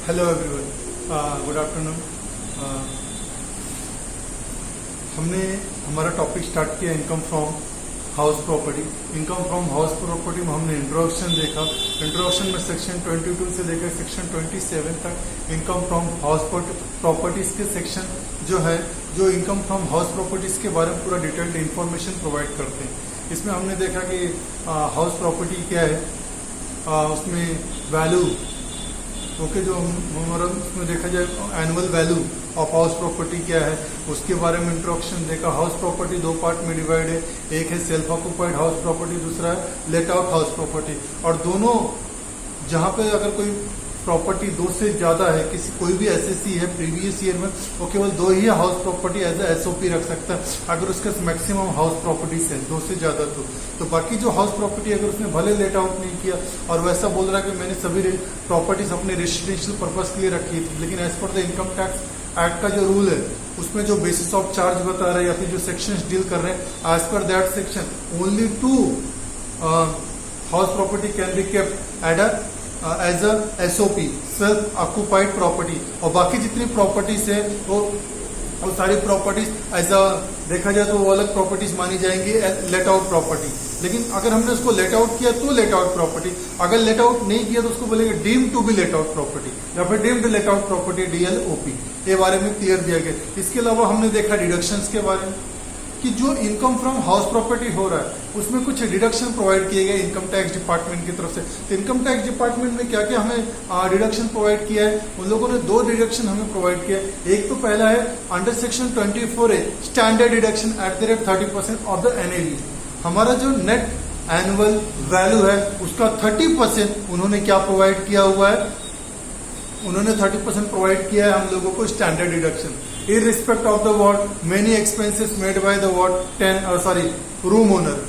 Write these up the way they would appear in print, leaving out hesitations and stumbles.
Hello everyone, good afternoon. हमने हमारा topic start किया income from house property. Income from house property में हमने इंट्रोडक्शन देखा। इंट्रोडक्शन में सेक्शन 22 से लेकर सेक्शन 27 तक इनकम फ्रॉम हाउस प्रॉपर्टीज के सेक्शन जो इनकम फ्रॉम हाउस प्रॉपर्टीज के बारे में पूरा डिटेल्ड इंफॉर्मेशन प्रोवाइड करते हैं। इसमें हमने देखा कि हाउस प्रॉपर्टी क्या है, उसमें वैल्यू जो हमारा उसमें देखा जाए annual value of house property क्या है, उसके बारे में इंट्रोडक्शन देखा। हाउस प्रॉपर्टी दो पार्ट में डिवाइड है, एक है सेल्फ ऑक्यूपाइड हाउस प्रॉपर्टी, दूसरा है लेट आउट हाउस प्रॉपर्टी। और दोनों जहां पे अगर कोई प्रॉपर्टी दो से ज्यादा है, कोई भी एसएससी है प्रीवियस ईयर में, वो केवल दो ही हाउस प्रॉपर्टी एज एसओपी रख सकता है अगर उसका मैक्सिमम हाउस प्रॉपर्टीज है दो से ज्यादा। तो बाकी जो हाउस प्रॉपर्टी अगर उसने भले लेट आउट नहीं किया और वैसा बोल रहा है कि मैंने सभी प्रॉपर्टीज अपने रेसिडेंशियल पर्पज के लिए रखी थी, लेकिन as per the income tax act का जो रूल है उसमें जो बेसिस ऑफ चार्ज बता रहे हैं या फिर जो सेक्शंस डील कर रहे हैं, as per that section only 2 house property can be kept at as a SOP self occupied property, और बाकी जितनी प्रॉपर्टीज है वो सारी प्रॉपर्टीज एज अ देखा जाए तो वो अलग प्रॉपर्टीज मानी जाएंगी लेट आउट प्रॉपर्टी। लेकिन अगर हमने उसको लेट आउट किया तो लेट आउट प्रॉपर्टी, अगर लेट आउट नहीं किया तो उसको बोलेंगे deem to be let out property या फिर deemed let out property DLOP. ये बारे में क्लियर दिया गया। इसके अलावा हमने देखा डिडक्शंस के बारे में कि जो इनकम फ्रॉम हाउस प्रॉपर्टी हो रहा है उसमें कुछ डिडक्शन प्रोवाइड किए गए इनकम टैक्स डिपार्टमेंट की तरफ से। तो इनकम टैक्स डिपार्टमेंट ने क्या क्या हमें डिडक्शन प्रोवाइड किया है, उन लोगों ने 2 डिडक्शन हमें प्रोवाइड किया है। एक तो पहला है under section 24A standard deduction at the rate 30% of the NAV. हमारा जो नेट एनुअल वैल्यू है उसका 30% उन्होंने क्या प्रोवाइड किया हुआ है, उन्होंने 30% प्रोवाइड किया है हम लोगों को standard deduction irrespect of the what many expenses made by the what room owner.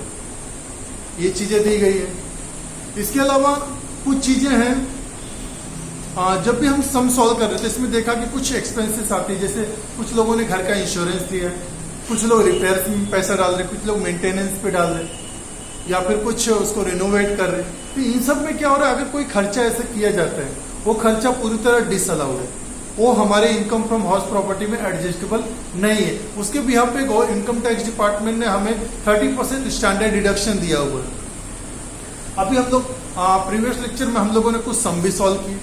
ये चीजें दी गई है। इसके अलावा कुछ चीजें हैं जब भी हम सम सॉल्व कर रहे थे इसमें देखा कि कुछ एक्सपेंसेस आते हैं, जैसे कुछ लोगों ने घर का इंश्योरेंस दिया, कुछ लोग रिपेयर्स में पैसा डाल रहे, कुछ लोग मेंटेनेंस पे डाल रहे या फिर कुछ उसको रिनोवेट कर रहे। तो इन सब में क्या हो रहा है, अगर कोई खर्चा ऐसा किया जाता है वो खर्चा पूरी तरह डिसअलाउड है, वो हमारे इनकम फ्रॉम हाउस प्रॉपर्टी में एडजस्टेबल नहीं है। उसके बिहाफ पे इनकम टैक्स डिपार्टमेंट ने हमें 30% स्टैंडर्ड डिडक्शन दिया हुआ है। अभी हम लोग प्रीवियस लेक्चर में हम लोगों ने कुछ सम भी सॉल्व किए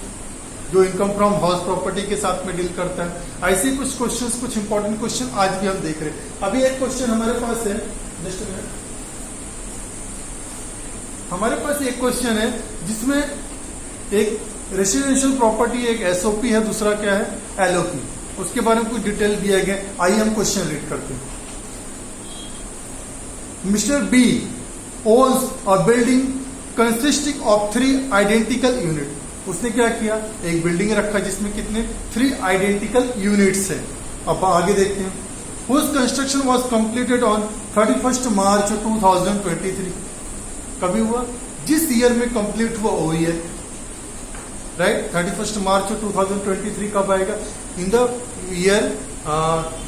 जो इनकम फ्रॉम हाउस प्रॉपर्टी के साथ में डील करता है। ऐसे ही कुछ क्वेश्चंस, कुछ इंपॉर्टेंट क्वेश्चन आज भी हम देख रहे हैं। अभी एक क्वेश्चन हमारे पास है, जस्ट अ मिनट, हमारे पास एक क्वेश्चन है जिसमें एक रेसिडेंशियल प्रॉपर्टी एक एसओपी है, दूसरा क्या है एलओपी, उसके बारे में कुछ डिटेल दिया गया। आइए हम क्वेश्चन रीड करते हैं। Mister B owns a building consisting of 3 identical unit. उसने क्या किया, एक बिल्डिंग रखा जिसमें कितने 3 आइडेंटिकल यूनिट्स है। अब आगे देखते हैं। Whose construction was completed on 31 March 2023। कभी हुआ, जिस ईयर में कंप्लीट हुआ वही है, राइट। 31 मार्च 2023 कब आएगा, इन द ईयर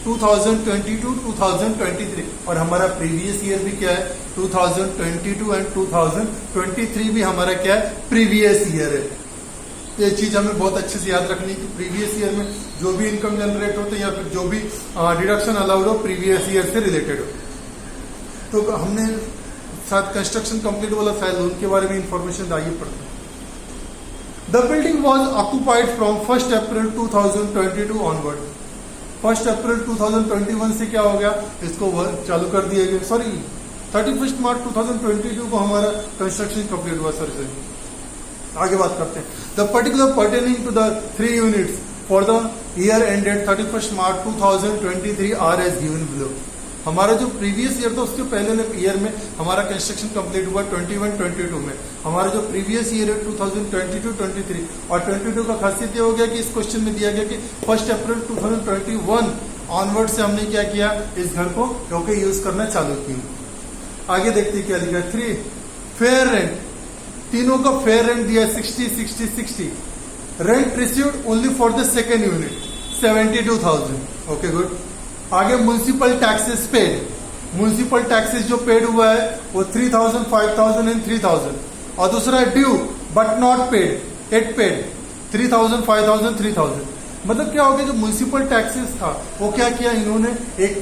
2022-2023। और हमारा प्रीवियस ईयर भी क्या है 2022 एंड 2023 भी हमारा क्या है प्रीवियस ईयर है। ये चीज हमें बहुत अच्छे से याद रखनी है कि प्रीवियस ईयर में जो भी इनकम जनरेट होते हैं या फिर जो भी डिडक्शन अलाउड हो प्रीवियस ईयर से रिलेटेड हो। तो हमने साथ कंस्ट्रक्शन कंप्लीट वाला फाइल उनके बारे में इंफॉर्मेशन आइए पढ़ते हैं। The building was occupied from 1st April 2022 onward। 1st April 2021 से क्या हो गया, इसको चालू कर दिया गया। 31 मार्च 2022 को हमारा कंस्ट्रक्शन कंप्लीट हुआ। सर आगे बात करते हैं। The particular pertaining to the 3 units for the year ended 31 March 2023 are as given below। हमारा जो प्रीवियस ईयर था उसके पहले ईयर में हमारा कंस्ट्रक्शन कंप्लीट हुआ 21-22 में। हमारा जो प्रीवियस ईयर है 2022-23 और 22 का खासियत ये हो गया कि इस क्वेश्चन में दिया गया कि 1 अप्रैल 2021 ऑनवर्ड से हमने क्या किया, इस घर को क्योंकि यूज करना चालू किया। आगे देखते क्या लिखा, 3 फेयर रेंट, तीनों का फेयर रेंट दिया 60-60-60। Rent received only for the second unit 72,000। Okay good. आगे municipal taxes paid, municipal taxes जो पेड हुआ है वो 3,000, 5,000 एंड 3,000। और दूसरा due but not paid 8 paid 3000, 5000, 3000। मतलब क्या हो गया, जो म्यूनिसिपल टैक्सेस था वो क्या किया इन्होंने, एक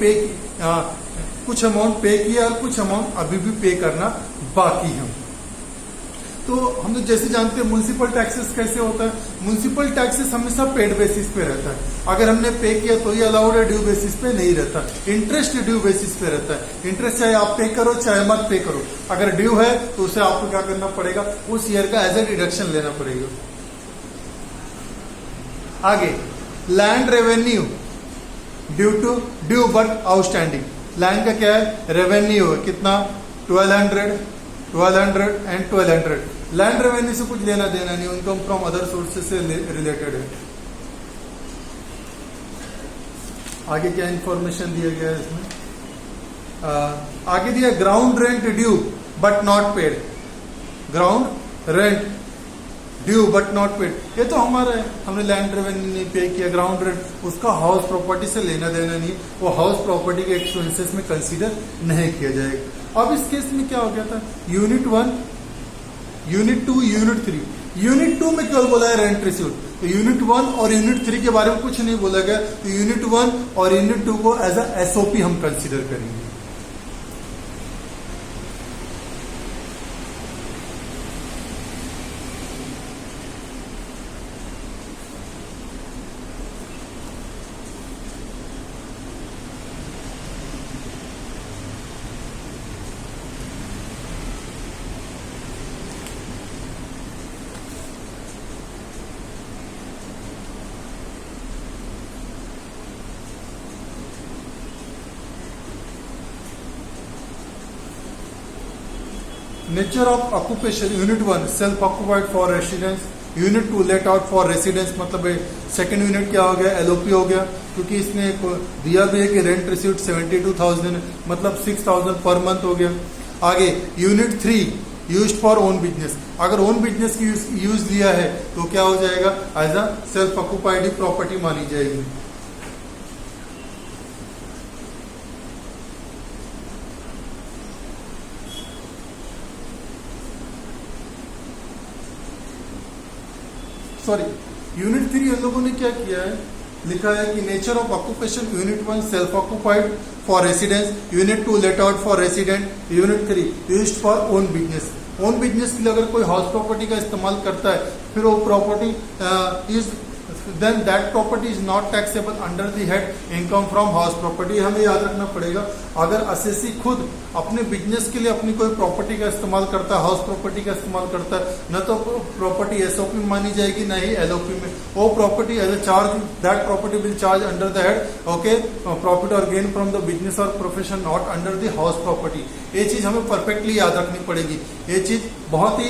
कुछ अमाउंट पे किया और कुछ अमाउंट अभी भी पे करना बाकी है। तो हम लोग जैसे जानते हैं म्यूनिसिपल टैक्सेस कैसे होता है, म्यूनिसिपल टैक्सेस हमेशा पेड बेसिस पे रहता है। अगर हमने पे किया तो ही अलाउड है, ड्यू बेसिस पे नहीं रहता। इंटरेस्ट ड्यू बेसिस पे रहता है। इंटरेस्ट चाहे आप पे करो चाहे मत पे करो, अगर ड्यू है तो उसे आपको क्या करना पड़ेगा, उस ईयर का एज ए डिडक्शन लेना पड़ेगा। आगे land revenue due to due but outstanding. Land का क्या है, रेवेन्यू है कितना, 1200 एंड 1200। लैंड रेवेन्यू से कुछ लेना देना नहीं, इनकम फ्रॉम अदर सोर्सेज से रिलेटेड है। आगे क्या इंफॉर्मेशन दिया गया है इसमें, आगे दिया ground rent due but not paid. Ground rent due but not paid, ये तो हमारा है, हमने लैंड रेवेन्यू नहीं पे किया। ग्राउंड रेंट उसका हाउस प्रॉपर्टी से लेना देना नहीं, वो हाउस प्रॉपर्टी के एक्सपेंसेस में कंसीडर नहीं किया जाएगा। अब इस केस में क्या हो गया था, यूनिट 1, यूनिट 2, यूनिट 3। यूनिट 2 में केवल बोला है रेंट रिसीव्ड, तो यूनिट 1 और यूनिट 3 के बारे में कुछ नहीं बोला गया। तो यूनिट 1 और यूनिट 2 को एज अ एसओपी हम कंसीडर करेंगे। Nature of occupation, unit 1 self occupied for residence, unit 2 let out for residence. मतलब सेकंड यूनिट क्या हो गया, एलओपी हो गया, क्योंकि इसने दिया भी है कि रेंट रिसीव्ड 72,000 मतलब 6,000 पर मंथ हो गया। आगे unit 3 used for own business, अगर ओन बिजनेस की यूज लिया है तो क्या हो जाएगा, as a self occupied property मानी जाएगी। सॉरी, यूनिट 3 हम लोगों ने क्या किया है, लिखा है कि nature of occupation, unit 1 self occupied for residence, unit 2 let out for resident, unit 3 used for own business. Own business के लिए अगर कोई हाउस प्रॉपर्टी का इस्तेमाल करता है, फिर वो property is then that property is not taxable under the head income from house property। हमें याद रखना पड़ेगा, अगर असेसी खुद अपने बिजनेस के लिए अपनी कोई प्रॉपर्टी का इस्तेमाल करता है, हाउस प्रॉपर्टी का इस्तेमाल करता है, न तो प्रॉपर्टी एसओपी में मानी जाएगी न ही एलओपी में। वो property as a charge, that property will charge under the head okay profit और गेन फ्रॉम द बिजनेस और profession, not under the house property. ये चीज हमें परफेक्टली याद रखनी पड़ेगी। ये चीज बहुत ही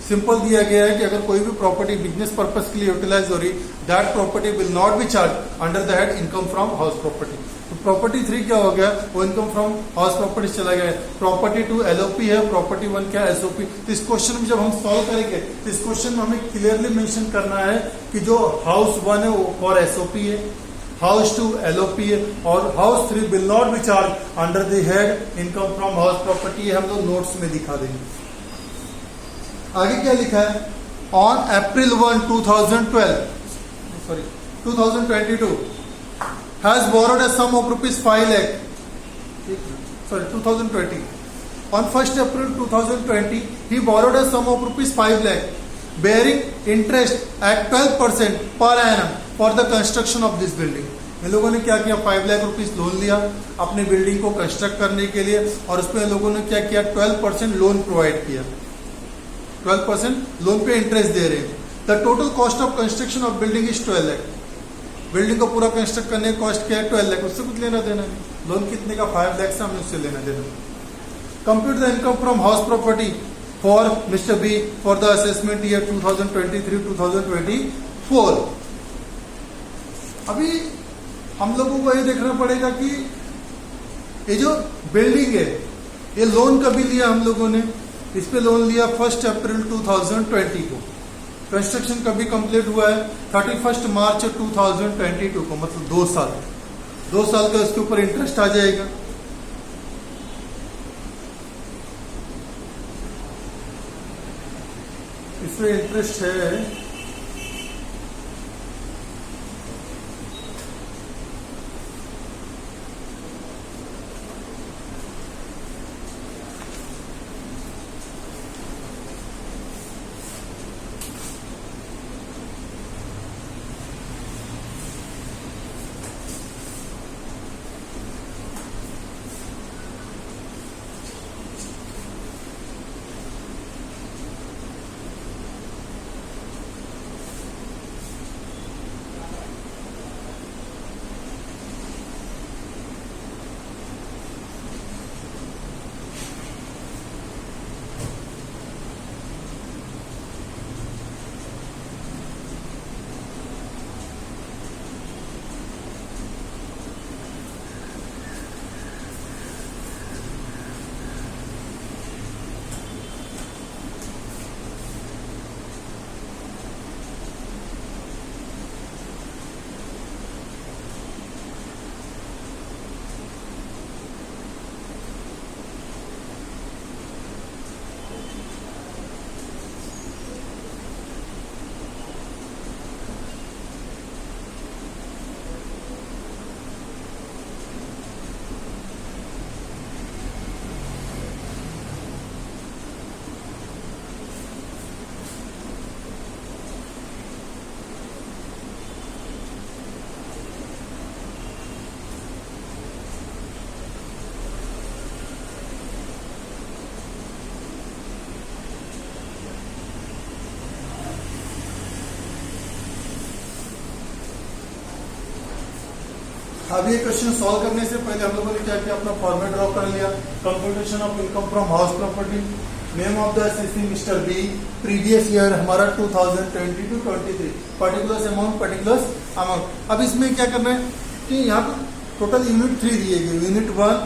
सिंपल दिया गया है कि अगर कोई भी प्रॉपर्टी बिजनेस पर्पस के लिए यूटिलाइज हो रही, that property will not be charge under the head income from house property. तो प्रॉपर्टी 3 क्या हो गया, वो इनकम फ्रॉम हाउस प्रॉपर्टी चला गया। प्रॉपर्टी 2 एलओपी है, प्रॉपर्टी 1 क्या एसओपी। तो इस क्वेश्चन में जब हम सॉल्व करेंगे तो इस क्वेश्चन में हमें क्लियरली मेंशन करना है कि जो हाउस 1 है वो फॉर एसओपी है, हाउस 2 एलओपी है, और house 3 will not be charge under the head income from house property. हम लोग नोट्स में दिखा देंगे। आगे क्या लिखा है, on April 1, 2022 has borrowed a sum of ₹5 lakh, sorry 2020, on 1st April 2020 he borrowed a sum of ₹5 lakh bearing interest at 12% per annum for the construction of this building। इन लोगों ने क्या किया, 5 लाख रुपीस लोन लिया अपने building को construct करने के लिए, और उसमें इन लोगों ने क्या किया, 12% लोन प्रोवाइड किया। 12% लोन पे इंटरेस्ट दे रहे हैं। The total cost of construction of building is 12 lakh. Building को पूरा कंस्ट्रक्ट करने का कॉस्ट क्या है, 12 लाख। उससे कुछ लेना देना नहीं। लोन कितने का, 5 लाख से हमें उससे लेना देना। Compute the income from house property for mister B for the assessment year 2023-2024। अभी हम लोगों को ये देखना पड़ेगा कि ये जो बिल्डिंग है ये लोन कभी लिया हम लोगों ने, इस पे लोन लिया 1 अप्रैल 2020 को। कंस्ट्रक्शन कभी कंप्लीट हुआ है 31 मार्च 2022 को, मतलब 2 साल। 2 साल का उसके ऊपर इंटरेस्ट आ जाएगा। इसमें इंटरेस्ट है अब ये क्वेश्चन सॉल्व करने से पहले हम लोगों ने क्या किया, अपना फॉर्मेट ड्रॉ कर लिया। Computation of income from house property, name of the SSC mister B, previous year हमारा 2022-23, पर्टिकुलर्स अमाउंट, पर्टिकुलर्स अमाउंट। अब इसमें क्या करना है कि यहाँ पे टोटल यूनिट 3 दिए गए, यूनिट 1,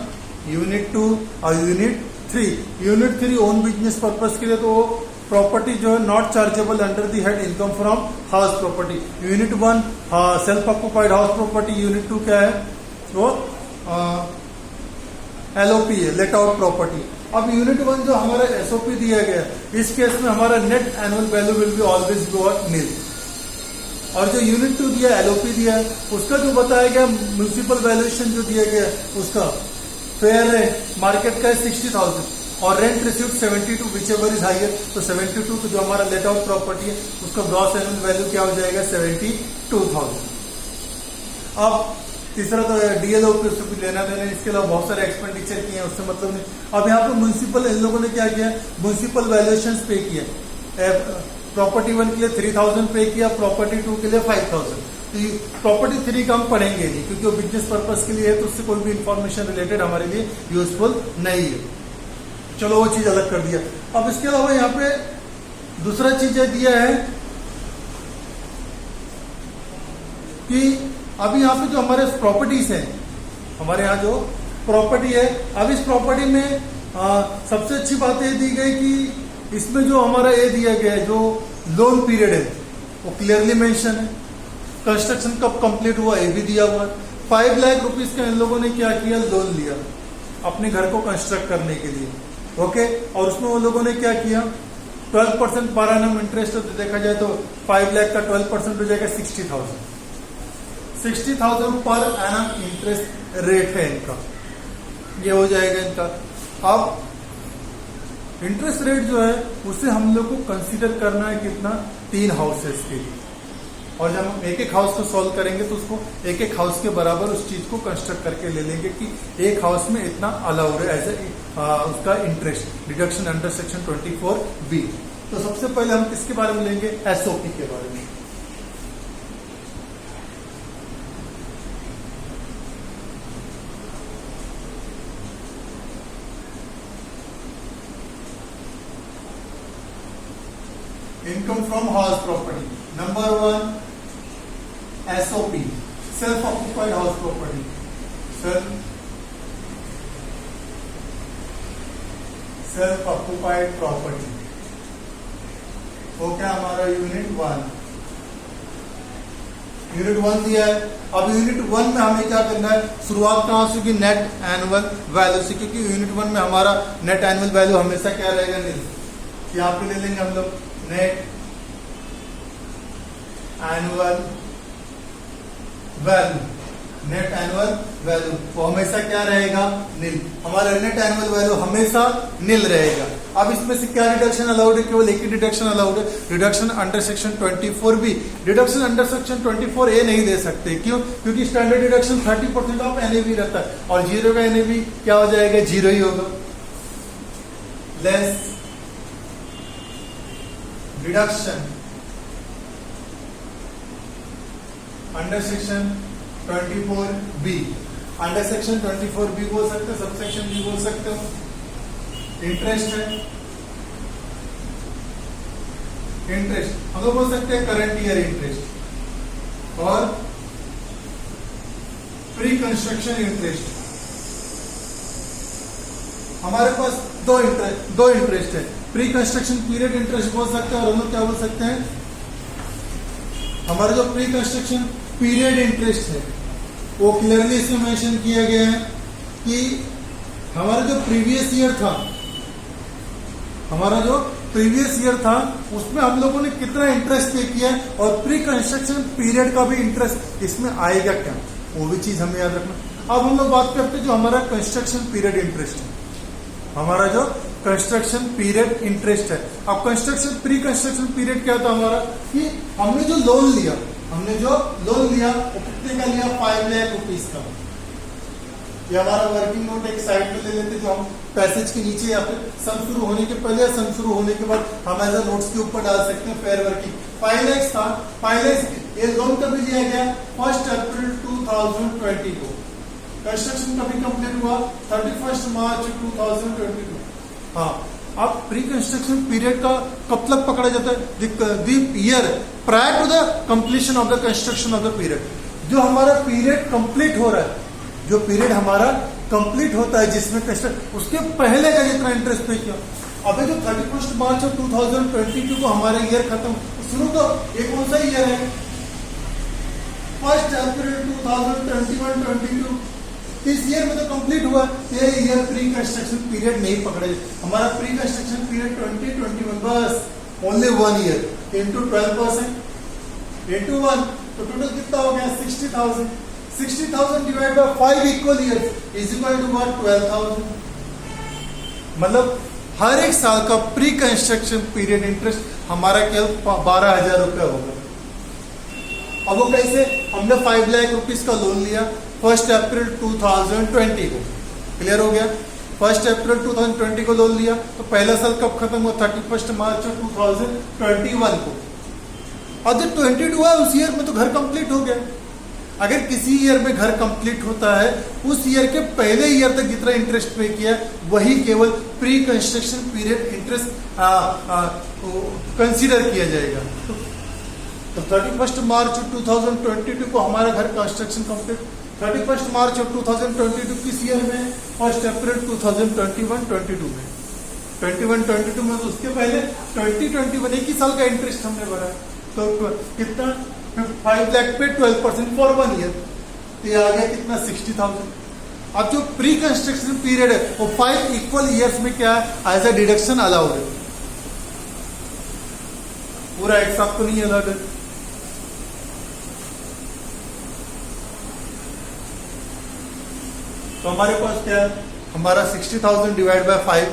यूनिट 2 और unit 3। Unit 3 own business purpose के लिए, तो प्रॉपर्टी जो है not chargeable under the head income from house property. Unit 1 self occupied house property, unit 2 क्या है, वो एलओपी है, लेट आउट प्रॉपर्टी। अब यूनिट 1 जो हमारा एसओपी दिया गया, इस केस में हमारा net annual value will be always go nil. और जो यूनिट 2 दिया, एलओपी दिया, उसका जो बताया गया म्यूनिसिपल वैल्यूएशन जो दिया गया, उसका फेयर रेंट मार्केट का है 60,000 और rent received 72, which ever is higher. तो 72 तो जो हमारा लेट आउट प्रॉपर्टी है, उसका ग्रॉस एनुअल वैल्यू क्या हो जाएगा, 72,000। अब तीसरा तो डीएलओ पे उससे कुछ लेना देना, इसके अलावा बहुत सारे एक्सपेंडिचर किए हैं, उससे मतलब नहीं। अब यहाँ पे म्यूनिसिपल, इन लोगों ने क्या किया, म्यूनिसिपल वैल्यूएशन पे किया। प्रॉपर्टी 1 के लिए 3,000 पे किया, प्रॉपर्टी 2 के लिए 5,000। तो प्रॉपर्टी 3 का हम पढ़ेंगे नहीं, क्योंकि वो बिजनेस पर्पज के लिए है, तो उससे कोई भी इंफॉर्मेशन रिलेटेड हमारे लिए यूजफुल नहीं है। चलो वो चीज अलग कर दिया। अब इसके अलावा यहाँ पे दूसरा चीज दिया है कि अभी यहाँ पे जो हमारे प्रॉपर्टीज हैं, हमारे यहाँ जो प्रॉपर्टी है, अब इस प्रॉपर्टी में सबसे अच्छी बात ये दी गई कि इसमें जो हमारा ये दिया गया है, जो लोन पीरियड है वो क्लियरली मेंशन है। कंस्ट्रक्शन कब कंप्लीट हुआ ये भी दिया हुआ है। 5 लाख रुपीज का इन लोगों ने क्या किया, लोन लिया अपने घर को कंस्ट्रक्ट करने के लिए। ओके, और उसमें वो लोगों ने क्या किया, 12% पर एनम इंटरेस्ट देखा जाए तो 5 लाख का 12% हो जाएगा 60,000। 60,000 पर एनम इंटरेस्ट रेट है इनका, ये हो जाएगा इनका। अब इंटरेस्ट रेट जो है उसे हम लोग को कंसीडर करना है कितना, 3 हाउसेस के लिए। और जब हम एक एक हाउस को सॉल्व करेंगे तो उसको एक एक हाउस के बराबर उस चीज को कंस्ट्रक्ट करके ले लेंगे कि एक हाउस में इतना अलाउड है एज ए उसका interest deduction under section 24B। तो सबसे पहले हम किसके बारे में लेंगे, एसओपी के बारे में। Income from house property, number 1 SOP, self occupied house property. Self occupied property वो क्या हमारा यूनिट 1। यूनिट 1 दिया है। अब यूनिट 1 में हमें क्या करना है, शुरुआत कहां से होगी, नेट एनुअल वैल्यू से, क्योंकि यूनिट 1 में हमारा नेट एनुअल वैल्यू हमेशा क्या रहेगा, नील। यहाँ पे ले लेंगे हम लोग net annual value, net annual value वो हमेशा क्या रहेगा, नील। हमारा नेट एनुअल वैल्यू हमेशा नील रहेगा। अब इसमें से क्या डिडक्शन अलाउड है, केवल एक ही डिडक्शन अलाउड है, deduction under section 24B। Deduction under section 24A नहीं दे सकते, क्यों, क्योंकि स्टैंडर्ड डिडक्शन 30% ऑफ एनएवी रहता है, और 0 का एनएवी क्या हो जाएगा, 0 ही होगा। Less deduction under section 24B, under section 24B बोल सकते हो, सब सेक्शन B बोल सकते हो। इंटरेस्ट है, इंटरेस्ट हम लोग बोल सकते हैं करंट ईयर इंटरेस्ट, और प्री कंस्ट्रक्शन इंटरेस्ट। हमारे पास दो इंटरेस्ट है, प्री कंस्ट्रक्शन पीरियड इंटरेस्ट बोल सकते हैं, और हम लोग क्या बोल सकते हैं, हमारा जो प्री कंस्ट्रक्शन पीरियड इंटरेस्ट है वो क्लियरली इसमें मेंशन किया गया है कि हमारा जो प्रीवियस ईयर था, हमारा जो प्रीवियस ईयर था उसमें हम लोगों ने कितना इंटरेस्ट पे किया है, और प्री कंस्ट्रक्शन पीरियड का भी इंटरेस्ट इसमें आएगा क्या, वो भी चीज हमें याद रखना। अब हम लोग बात करते हैं जो हमारा कंस्ट्रक्शन पीरियड इंटरेस्ट है, हमारा जो कंस्ट्रक्शन पीरियड इंटरेस्ट है। अब कंस्ट्रक्शन प्री कंस्ट्रक्शन पीरियड क्या था हमारा, कि हमने जो लोन लिया वो कितने का लिया, 5 लाख रुपीज का। ये हमारा वर्किंग नोट एक साइड पे ले लेते, जो हम पैसेज के नीचे या फिर सम शुरू होने के पहले या सम शुरू होने के बाद हम एज नोट्स के ऊपर डाल सकते हैं। फेयर वर्किंग 5 लाख था, 5 लाख ये लोन कभी दिया गया 1 अप्रैल 2020 को। कंस्ट्रक्शन कभी कंप्लीट हुआ 31 मार्च 2022। हाँ, अब प्री कंस्ट्रक्शन पीरियड का कब तक पकड़ा जाता है? The year prior to the completion of the construction of the period. जो हमारा पीरियड कंप्लीट हो रहा है, जो पीरियड हमारा कंप्लीट होता है जिसमें कंस्ट्रक्शन, उसके पहले का जितना इंटरेस्ट पे किया। अभी जो 31 मार्च 2022 को हमारा ईयर खत्म शुरू, तो ये कौन सा ईयर है? 1 अप्रैल 2021-22। इस ईयर में तो कंप्लीट हुआ, ये ईयर प्री कंस्ट्रक्शन पीरियड नहीं पकड़े। हमारा प्री कंस्ट्रक्शन पीरियड 2021, बस ओनली 1 ईयर इंटू 12% इंटू 1, तो टोटल कितना हो गया? 60,000। 60,000 divide by 5 equal year is equal to what? 12,000। मतलब हर एक साल का प्री कंस्ट्रक्शन पीरियड इंटरेस्ट हमारा केवल 12,000 रुपया होगा। अब वो कैसे? हमने 5 लाख रुपीस का लोन लिया 1 अप्रैल 2020 को। क्लियर हो गया? 1 अप्रैल 2020 को लोन लिया, तो पहला साल कब खत्म हुआ? 31 मार्च 2021 को। और जो 22 है उस ईयर में तो घर कंप्लीट हो गया। अगर किसी ईयर में घर कंप्लीट होता है, उस ईयर के पहले ईयर तक जितना इंटरेस्ट पे किया वही केवल pre construction period interest consider किया जाएगा। तो 31 मार्च 2022 को हमारा घर कंस्ट्रक्शन कंप्लीट। 31 मार्च 2022 किस ईयर में? 1 अप्रैल 2021-22 में। 21-22 में, तो उसके पहले 2021 एक ही साल का इंटरेस्ट हमने भरा है। तो कितना? 5 लाख पे 12% फॉर 1 ईयर, तो ये आ गया कितना? 60,000। अब जो प्री कंस्ट्रक्शन पीरियड है वो 5 इक्वल ईयर्स में क्या है? एज अ डिडक्शन अलाउड है। पूरा एक साथ तो नहीं अलाउड है। तो हमारे पास क्या है? हमारा 60,000 डिवाइड बाय 5,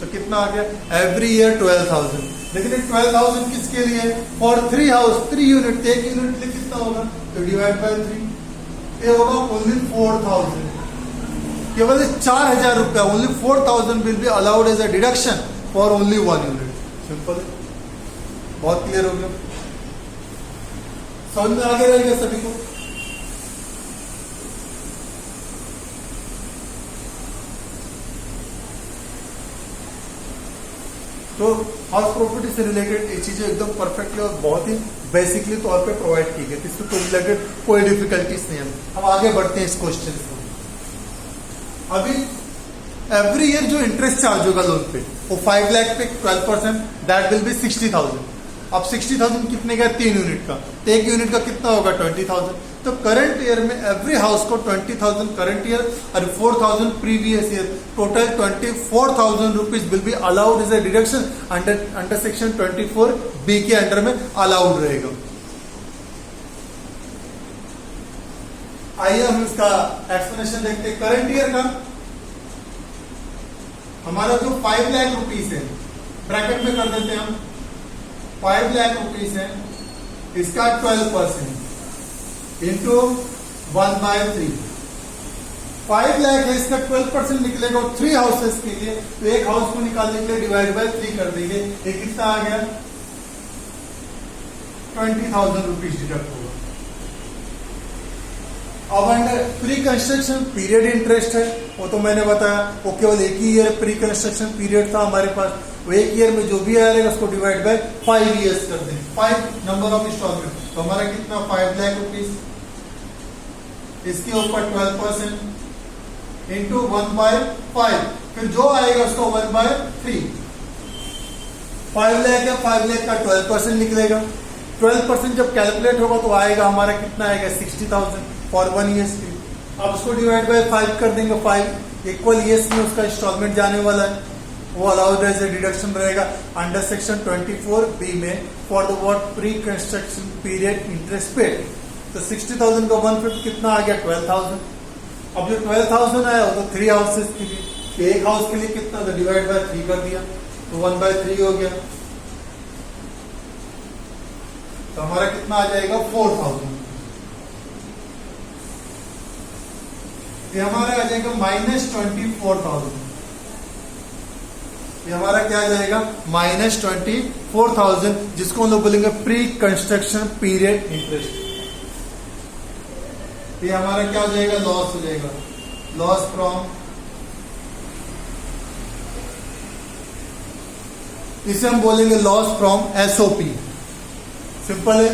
तो कितना आ गया? Every year 12,000। लेकिन 12,000 किसके लिए? For 3 house, 3 unit. एक यूनिट लिए कितना होगा? तो डिवाइड बाय 3, ये होगा ओनली 4,000। केवल 4,000 रुपया, only 4,000 will be allowed as a deduction for only 1 unit. Simple, बहुत क्लियर हो गया। समझ में आगे रहेगा सभी को? तो हाउस प्रॉपर्टी से रिलेटेड ये चीजें एकदम परफेक्टली और बहुत ही बेसिकली तौर पे प्रोवाइड की गई, इससे कोई रिलेटेड कोई डिफिकल्टीज नहीं है। अब आगे बढ़ते हैं इस क्वेश्चन को। अभी एवरी ईयर जो इंटरेस्ट चार्ज होगा लोन पे वो 5 लाख पे 12%, दैट विल बी 60,000। अब 60,000 कितने का? 3 यूनिट का। तो एक यूनिट का कितना होगा? 20,000। तो करंट ईयर में एवरी हाउस को 20,000 करंट ईयर और 4,000 previous year, total 24,000 rupees will be allowed as a deduction under section 24B के अंडर में अलाउड रहेगा। आइए हम इसका एक्सप्लेनेशन देखते हैं। करंट ईयर का हमारा जो 5 लाख रुपीज है, ब्रैकेट में कर देते हैं हम, 5 लाख रुपीज है, इसका 12% इंटू 1/3। 5 लाख है, इसका 12% निकलेगा 3 हाउसेस के लिए। तो एक हाउस को निकालने के लिए डिवाइड बाय 3 कर देंगे। ये कितना आ गया? 20,000 रुपीज डिडक्ट होगा। अब under pre construction period interest है, वो तो मैंने बताया वो केवल एक ही ईयर प्री कंस्ट्रक्शन पीरियड था हमारे पास। वो एक ईयर में जो भी आएगा उसको डिवाइड बाय 5 ईयर्स कर दें, 5 नंबर ऑफ इंस्टॉलमेंट। तो हमारा कितना? 5 लाख रुपीज, इसके ऊपर 12% इंटू 1/5, फिर जो आएगा उसको 1/3। 5 लाख है, 5 लाख का 12% निकलेगा। 12% जब कैलकुलेट होगा तो आएगा हमारा कितना आएगा? 60,000 फॉर 1 ईयर्स की। अब उसको डिवाइड बाय 5 कर देंगे। 5 इक्वल ईयर्स में उसका इंस्टॉलमेंट जाने वाला है, वो अलाउड एज ए डिडक्शन रहेगा अंडर सेक्शन 24B में for the what? Pre construction period interest paid. तो 60,000 का 1/5 कितना आ गया? 12,000। अब जो 12,000 आया वो तो 3 हाउसेस के लिए, एक हाउस के लिए कितना? तो डिवाइड बाय 3 कर दिया, तो 1/3 हो गया। तो हमारा कितना आ जाएगा? 4,000। ये हमारा आ जाएगा -24,000। ये हमारा क्या आ जाएगा -24,000, जिसको हम लोग बोलेंगे प्री कंस्ट्रक्शन पीरियड इंटरेस्ट। ये हमारा क्या हो जाएगा, लॉस हो जाएगा, लॉस फ्रॉम, इसे हम बोलेंगे लॉस फ्रॉम एसओपी। सिंपल है।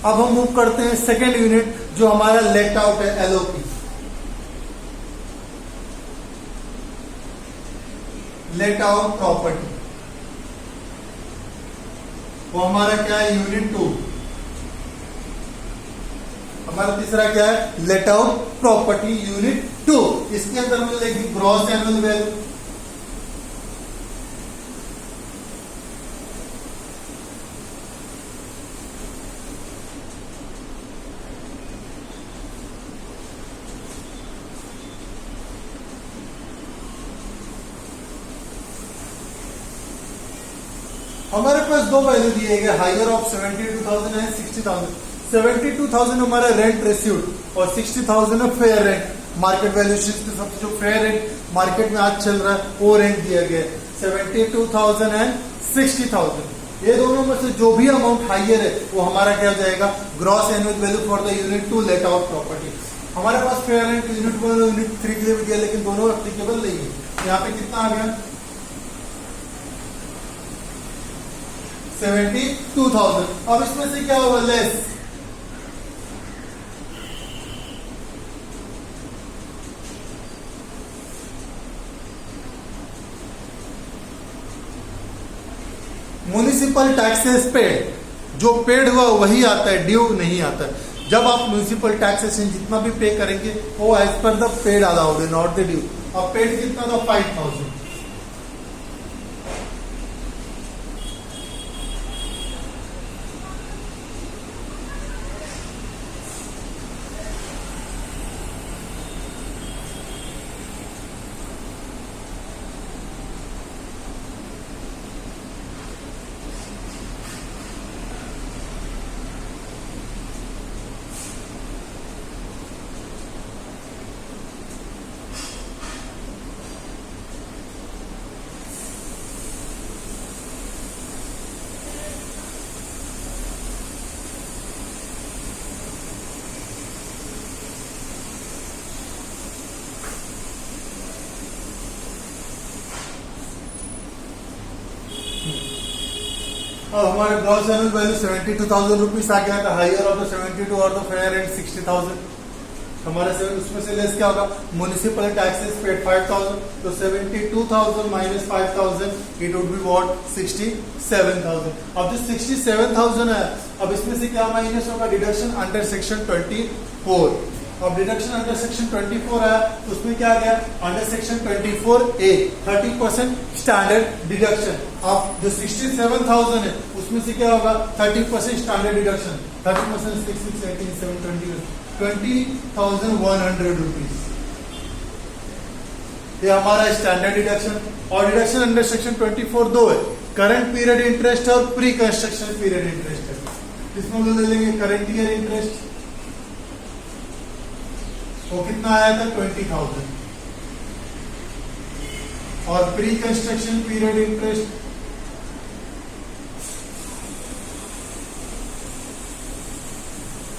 अब हम मूव करते हैं सेकेंड यूनिट जो हमारा लेट आउट है, एलओपी, लेट आउट प्रॉपर्टी। वो हमारा क्या है, यूनिट 2। हमारा तीसरा क्या है, लेट आउट प्रॉपर्टी यूनिट 2। इसके अंदर हम लेंगे ग्रॉस एनुअल वैल्यू, हमारे पास दो वैल्यू दिए गए, हायर ऑफ 72,000 एंड 60,000। 72,000 हमारा रेंट रिसीव्ड और 60,000 फेयर रेंट, मार्केट वैल्यूएशन के सबसे जो फेयर रेंट मार्केट में आज चल रहा है वो रेंट दिया गया है 72,000 एंड 60,000। ये दोनों में से जो भी अमाउंट हाइयर है वो हमारा क्या हो जाएगा, gross annual value for the unit 2 late out property. हमारे पास फेयर रेंट यूनिट 1 और यूनिट 3 के लिए भी दिया, लेकिन दोनों एप्लीकेबल नहीं है। यहाँ पे कितना आ गया, 72,000। अब इसमें से क्या होगा, लेस, म्युनिसिपल टैक्सेस पेड, जो पेड हुआ वही आता है, ड्यू नहीं आता है। जब आप म्युनिसिपल टैक्सेशन जितना भी पे करेंगे वो as per the paid allowed है, नॉट द ड्यू। अब पेड कितना था, 5,000। और हमारे ग्रॉस एनुअल वैल्यू 72,000 रुपीज आ गया था, हायर ऑफ द 72 और द फेयर रेंट 60,000। हमारे से उसमें से लेस क्या होगा, म्युनिसिपल टैक्सेस पेड 5,000, तो 72,000 minus 5,000 it would be what, 67,000। अब जो 67,000 है, अब इसमें से क्या माइनस होगा, डिडक्शन अंडर सेक्शन 24। अब डिडक्शन अंडर सेक्शन 24 आया तो उसमें क्या आ गया, under section 24A 30% standard deduction. अब जो 67,000 है उसमें से क्या होगा, 30% स्टैंडर्ड डिडक्शन, 30% 6, 6, 18, 7, 20,100 रुपीज। ये हमारा स्टैंडर्ड डिडक्शन। और डिडक्शन अंडर सेक्शन 24 दो है, करंट पीरियड इंटरेस्ट और प्री कंस्ट्रक्शन पीरियड इंटरेस्ट है। इसमें हम ले लेंगे करंट ईयर इंटरेस्ट, वो कितना आया था, 20,000। और प्री कंस्ट्रक्शन पीरियड इंटरेस्ट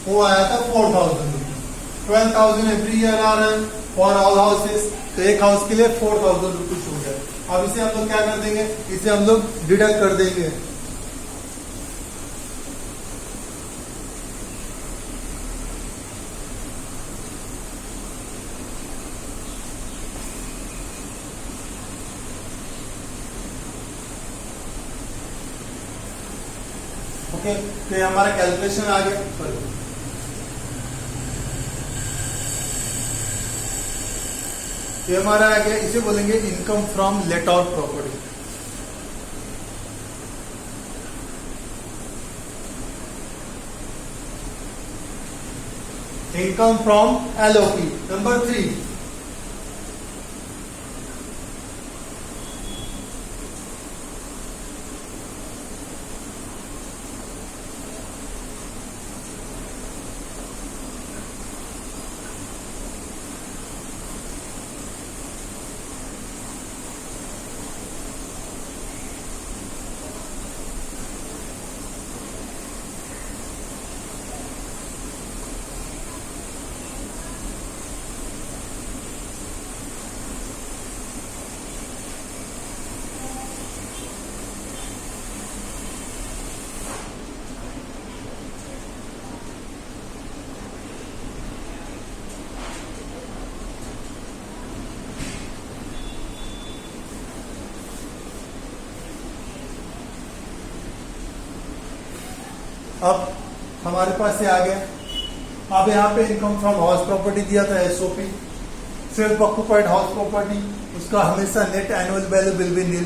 वो आया था 4,000 रुपीज। 12,000 एवरी ईयर आ रहा है फॉर ऑल हाउसेस, तो एक हाउस के लिए 4,000 रुपीज हो गया। अब इसे हम लोग क्या कर देंगे, इसे हम लोग डिडक्ट कर देंगे। ओके, तो ये हमारा कैलकुलेशन आ गया। ये हमारा आ गया, इसे बोलेंगे income from let out property. Income from LOP. Number 3, अब हमारे पास ये आ गया। अब यहाँ पे इनकम फ्रॉम हाउस प्रॉपर्टी दिया था, SOP, self occupied house property, उसका हमेशा net annual value will be nil,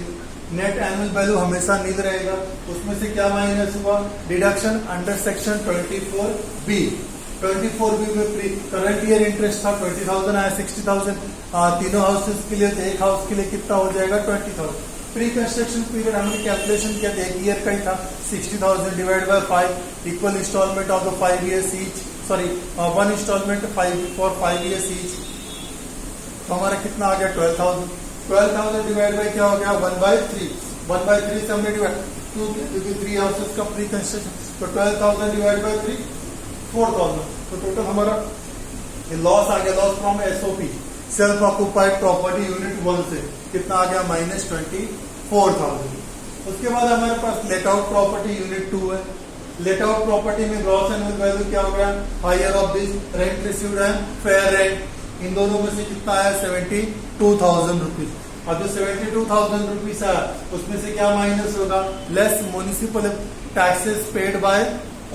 net annual value हमेशा नील रहेगा। उसमें से क्या माइनस हुआ, deduction under section 24B। 24B में प्री करंट ईयर इंटरेस्ट था 20,000 आया, 60,000 तीनों हाउसेस के लिए, एक हाउस के लिए कितना हो जाएगा 20,000। प्री कंस्ट्रक्शन पीरियड हमने कैलकुलेशन किया था, एक ईयर का ही था, 60,000 divide by 5 equal instalment of the 5 years each, sorry 1 instalment 5 for 5 years each. तो हमारा कितना आ गया 12,000। 12,000 डिवाइड बाय क्या हो गया 1/3। 1/3 से हमने डिवाइड 2 क्योंकि 3 हाउसेस का प्री कंस्ट्रक्शन, तो 12,000 डिवाइड बाय 3 4,000। तो टोटल हमारा लॉस आ गया, loss from SOP self occupied property unit 1 से कितना आ गया -24,000। उसके बाद हमारे पास लेट आउट प्रॉपर्टी यूनिट 2 है। लेट आउट प्रॉपर्टी में ग्रॉस एनुअल वैल्यू क्या हो गया, higher of this rent received and fair rent, इन दोनों में से कितना आया 72,000 रुपीज। अब जो 72,000 रुपीज है उसमें से क्या माइनस होगा, less municipal taxes paid by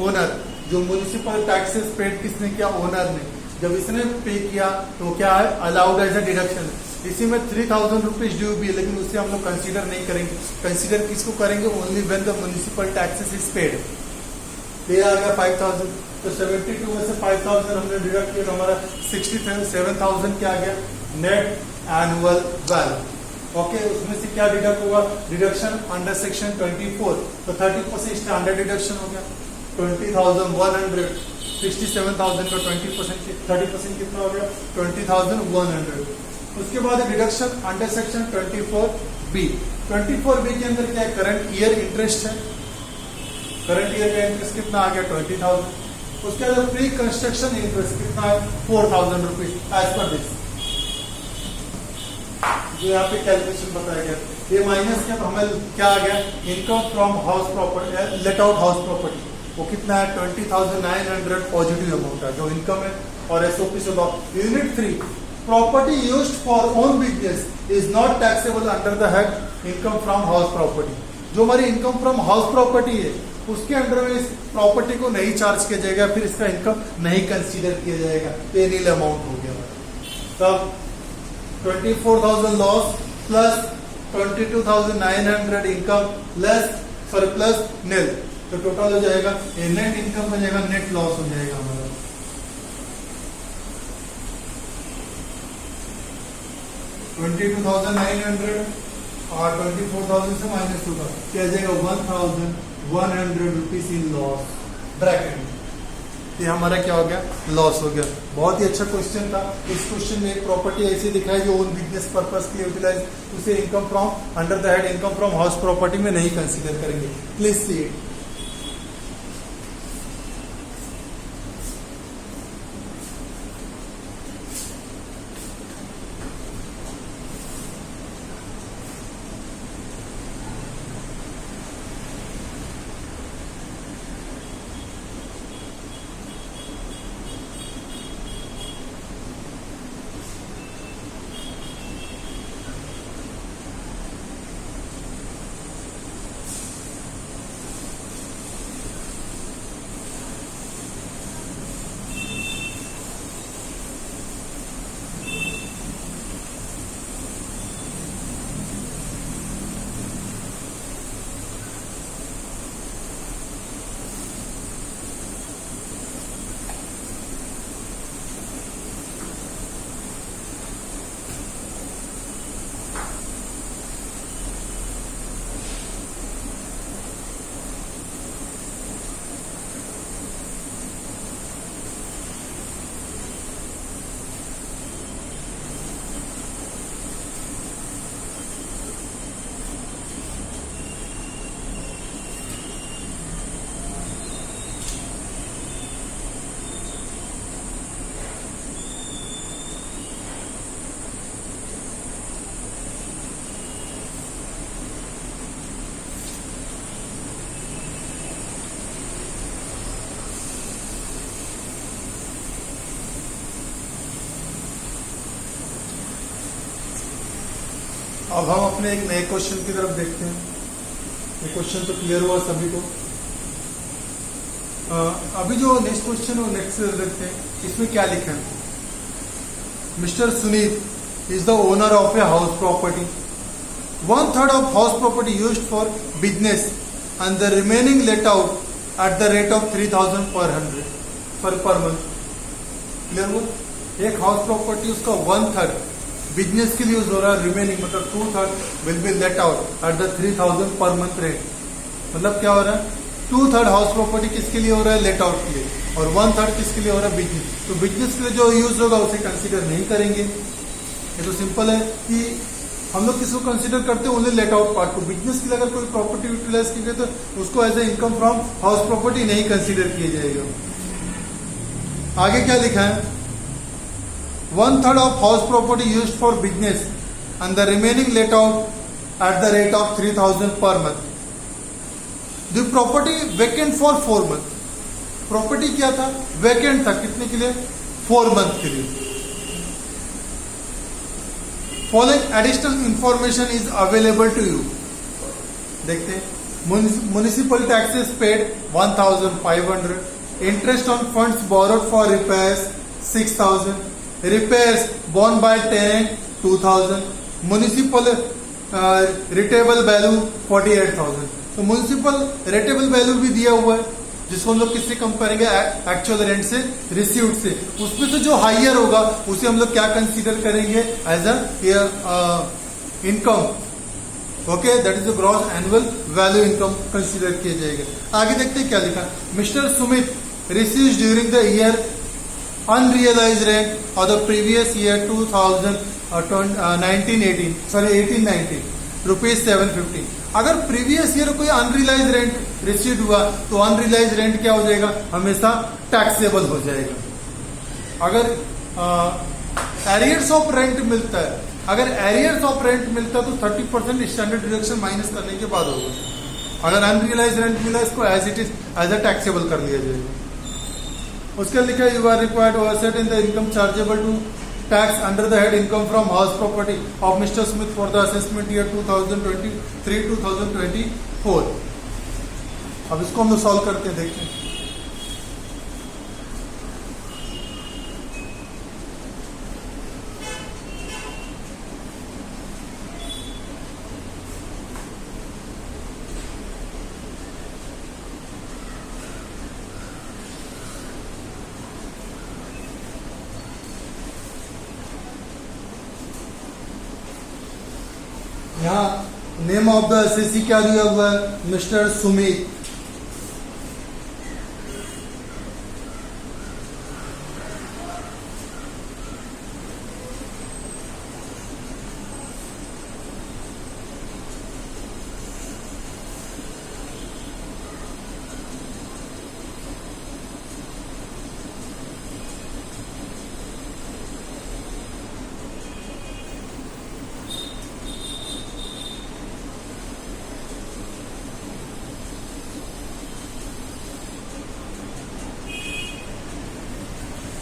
owner. जो म्युनिसिपल टैक्सेस पेड किसने किया, ओनर ने। जब इसने पे किया तो क्या है, अलाउड एज ए डिडक्शन। इसी में 3,000 रुपीज ड्यू भी है, लेकिन उसे हम लोग कंसीडर नहीं करेंगे। कंसीडर किसको करेंगे, only when the municipal taxes is paid. ये आ गया 5,000, तो 72 में से 5,000 हमने डिडक्ट किया तो हमारा 67,000 क्या आ गया, नेट एनुअल वैल्यू। ओके, उसमें से क्या डिडक्ट होगा, डिडक्शन अंडर सेक्शन 24, तो 30% स्टैंडर्ड डिडक्शन हो गया। 20,100, 67,000 का 20%, 30% कितना हो गया 20,100। उसके बाद deduction under section 24B। 24B के अंदर क्या है, करंट ईयर इंटरेस्ट है। करंट ईयर का इंटरेस्ट कितना आ गया 20,000। उसके बाद प्री कंस्ट्रक्शन इंटरेस्ट कितना है 4,000 रुपीज एज पर दिस, जो यहाँ पे कैलकुलेशन बताया गया। ये माइनस किया तो हमें क्या आ गया, income from house property, late out house property, वो कितना है 20,900 पॉजिटिव अमाउंट है जो इनकम है। और एसओपी से unit 3, property used for own business is not taxable under the head income from house property. जो हमारी इनकम फ्रॉम हाउस प्रॉपर्टी है उसके अंडर में इस प्रॉपर्टी को नहीं चार्ज किया जाएगा, फिर इसका इनकम नहीं कंसीडर किया जाएगा, ये नील अमाउंट हो गया। तब 24,000 loss plus 22,900 income less surplus nil, तो टोटल हो जाएगा ये नेट इनकम हो जाएगा, नेट लॉस हो जाएगा हमारा। 22,900 और 24,000 से माइनस होगा, क्या जाएगा 1,100 रुपीज इन लॉस ब्रैकेट में। ये हमारा क्या हो गया, लॉस हो गया। बहुत ही अच्छा क्वेश्चन था। इस क्वेश्चन में एक प्रॉपर्टी ऐसी दिखाई जो ओन बिजनेस पर्पस के लिए यूटिलाइज, उसे income from under the head income from house property में नहीं कंसीडर करेंगे। Please see it. अब हम अपने एक नए क्वेश्चन की तरफ देखते हैं। ये क्वेश्चन तो क्लियर हुआ सभी को। अभी जो नेक्स्ट क्वेश्चन है वो नेक्स्ट देखते हैं, इसमें क्या लिखा है। Mister Sunit is the owner of a house property, 1/3 of house property used for business and the remaining let out at the rate of 3,000 per month. Clear हुआ? एक हाउस प्रॉपर्टी उसका 1/3 बिजनेस के लिए यूज हो रहा है, रिमेनिंग मतलब 2/3 will be let out at the 3,000 per month rate. मतलब क्या हो रहा है, 2/3 हाउस प्रॉपर्टी किसके लिए हो रहा है, लेट आउट के लिए, और 1/3 किसके लिए हो रहा है, बिजनेस। तो बिजनेस के लिए जो यूज होगा उसे कंसिडर नहीं करेंगे। ये तो सिंपल है कि हम लोग किसको कंसिडर करते हैं, ओनली लेट आउट पार्ट को। बिजनेस के लिए अगर कोई प्रॉपर्टी यूटिलाइज की गई तो उसको as a income from house property नहीं कंसिडर किया जाएगा। आगे क्या लिखा है, 1/3 of house property used for business and the remaining let out at the rate of 3,000 per month. The property vacant for 4 months. Property क्या था, वैकेंट था, कितने के लिए, 4 मंथ के लिए। Following additional information is available to you. देखते हैं, municipal taxes paid 1,500, interest on funds borrowed for repairs 6,000, repairs borne by tenant 2,000, municipal retainable value 48,000. तो म्यूनिसिपल रेटेबल वैल्यू भी दिया हुआ है, जिसको हम लोग किससे कम करेंगे, एक्चुअल रेंट से, रिसीव्ड से। उसमें से जो हाइयर होगा उसे हम लोग क्या कंसीडर करेंगे, as a income. Okay, that is the gross annual value income consider किया जाएगा। आगे देखते हैं क्या लिखा, mister Sumit receives during the year unrealised rent of the previous year 1819 rupees 750। अगर प्रीवियस ईयर कोई अनरियलाइज रेंट रिसीव हुआ तो अनरियलाइज रेंट क्या हो जाएगा, हमेशा टैक्सेबल हो जाएगा। अगर एरियर्स ऑफ रेंट मिलता है, अगर एरियर्स ऑफ रेंट मिलता है तो 30% स्टैंडर्ड डिडक्शन माइनस करने के बाद होगा। अगर अनरियलाइज रेंट मिला इसको as it is as a taxable कर लिया जाएगा। उसके लिखा है, you are required to asset in the income chargeable to tax under the head income from house property of Mr. Smith for the assessment year 2023-2024. अब इसको हम लोग सॉल्व करके देखते हैं। यहाँ नेम ऑफ द एसएससी क्या दिया हुआ है, मिस्टर सुमित।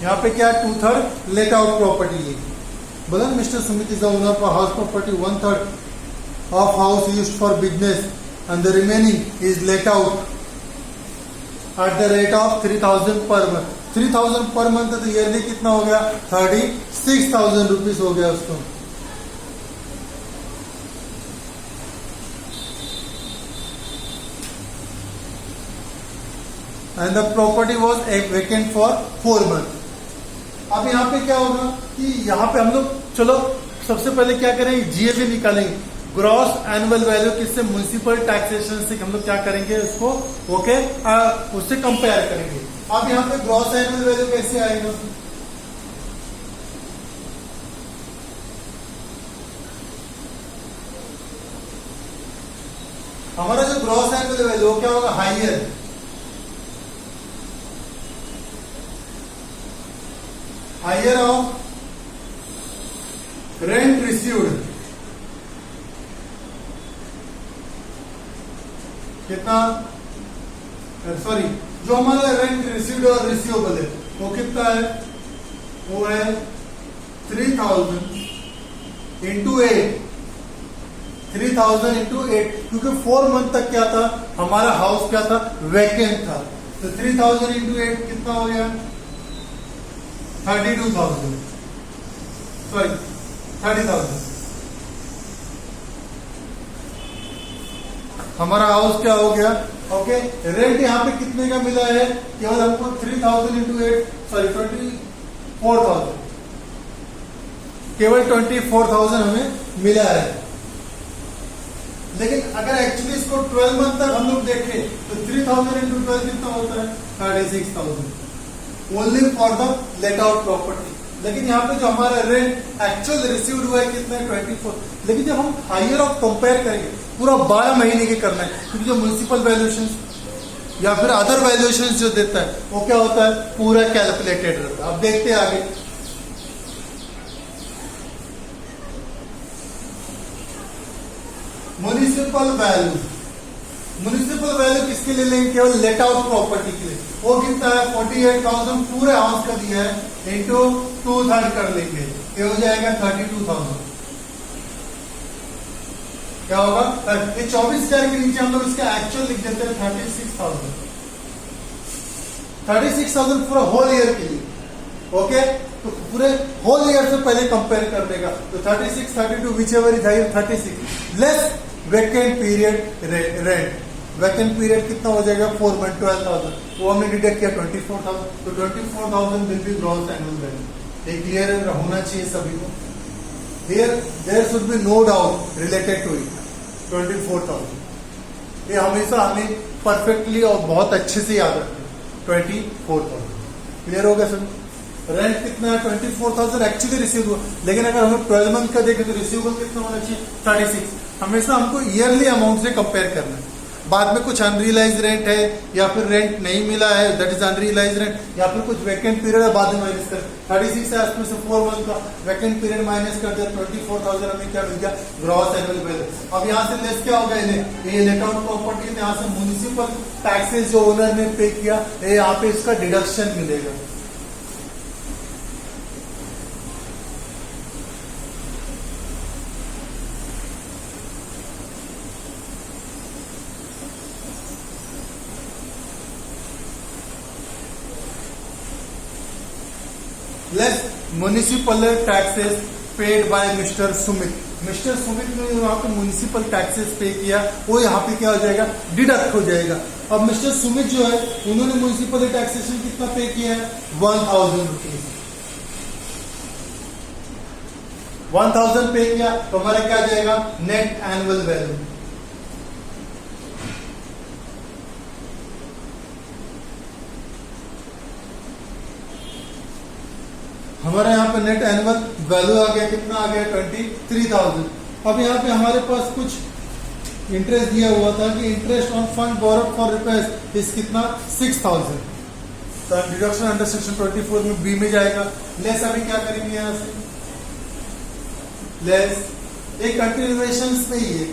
यहाँ पे क्या, 2/3 लेट आउट प्रॉपर्टी है। बोला mister Sumit is the owner for house property, 1/3 of house used for business and the remaining is let out at the rate of 3,000 per month. 3,000 per month तो ईयरली कितना हो गया, 36,000 rupees हो गया उसको। And the property was vacant for 4 month. अब यहाँ पे क्या होगा कि यहाँ पे हम लोग, चलो सबसे पहले क्या करेंगे, जीएबी निकालेंगे, ग्रॉस एनुअल वैल्यू किससे, म्युनिसिपल टैक्सेशन से हम लोग क्या करेंगे उसको, ओके, उससे कंपेयर करेंगे। अब यहाँ पे ग्रॉस एनुअल वैल्यू कैसे आएगा, हमारा जो ग्रॉस एनुअल वैल्यू क्या होगा, higher, higher of rent received, कितना, सॉरी, जो हमारा रेंट रिसीव्ड और रिसीवेबल है वो कितना है, वो है 3,000 इंटू 8, 3,000 इंटू 8, क्योंकि 4 मंथ तक क्या था हमारा हाउस, क्या था, वैकेंट था। तो 3000 इंटू 8 कितना हो गया? 32,000, सॉरी 30,000। हमारा हाउस क्या हो गया? ओके, रेंट यहाँ पे कितने का मिला है? केवल हमको 3000 इंटू 8, सॉरी 24,000, केवल 24,000 हमें मिला है। लेकिन अगर एक्चुअली इसको 12 मंथ तक हम लोग देखें तो 3000 इंटू 12 कितना होता है? 36,000 only for the let out property. लेकिन यहाँ पे जो हमारा रेंट एक्चुअल रिसीव्ड हुआ है कितना है? 24। लेकिन जब हम हायर ऑफ कंपेयर करेंगे, पूरा 12 महीने की करना है, क्योंकि जो म्युनिसिपल वैल्यूएशन या फिर अदर वैल्यूएशन जो देता है वो क्या होता है? पूरा कैलकुलेटेड रहता है। अब देखते हैं आगे। म्युनिसिपल वैल्यू, म्युनिसिपल वैल्यू किसके लिए लेंगे? केवल लेट आउट प्रॉपर्टी के लिए। वो कितना है? 48,000 पूरे हाउस का दिया है, इंटू 2/3 कर लेंगे, ये हो जाएगा 32,000। क्या होगा? ये 24,000 के नीचे हम लोग इसका एक्चुअल लिख देते हैं 36,000। 36,000 पूरा होल ईयर के लिए। ओके, तो पूरे होल ईयर से पहले कंपेयर कर देगा, तो 36, 32 whichever is higher, 36 less vacant period rent. Vacant period कितना हो जाएगा? 4 मंथ, 12,000। वो हमने डिडक्ट किया 24,000, तो 24,000 will be gross annual value. ये क्लियर होना चाहिए सभी को। Here there should be no doubt related to it. 24,000 ये हमेशा हमें परफेक्टली और बहुत अच्छे से याद रखें। 24,000 क्लियर हो गया सर? रेंट कितना है? 24,000 एक्चुअली रिसीव हुआ। लेकिन अगर हमें 12 मंथ का देखें तो रिसीवेबल कितना होना चाहिए? 36। हमेशा हमको ईयरली अमाउंट से कंपेयर करना है। बाद में कुछ अनरियलाइज रेंट है या फिर रेंट नहीं मिला है, दैट इज अनरियलाइज रेंट, या फिर कुछ वैकेंट पीरियड है, बाद में माइनस कर 36 है, उसमें से 4 मंथ का वैकेंट पीरियड माइनस कर दिया, 24,000 हमें क्या मिल गया? Gross annual value. अब यहाँ से लेस क्या हो गया? ये लेट आउट प्रॉपर्टी, यहाँ से म्युनिसिपल टैक्सेस जो ओनर ने पे किया, यहाँ पे इसका डिडक्शन मिलेगा। Less municipal taxes paid by mister Sumit. Mister Sumit ने यहाँ पे म्युनिसिपल टैक्सेस पे किया, वो यहाँ पे क्या हो जाएगा? डिडक्ट हो जाएगा। अब मिस्टर सुमित जो है उन्होंने म्युनिसिपल टैक्सेशन कितना पे किया है? 1,000 रुपीज। 1,000 पे किया तो हमारा क्या आ जाएगा? Net annual value. हमारा यहाँ पे नेट एनुअल वैल्यू आ गया, कितना आ गया? 23,000। अब यहाँ पे हमारे पास कुछ इंटरेस्ट दिया हुआ था कि interest on fund borrowed for repairs इस कितना? 6,000। तो डिडक्शन अंडर सेक्शन 24 में बी में जाएगा। लेस अभी क्या करेंगे? यहाँ से लेस एक कंटिन्यूएशन में ही है,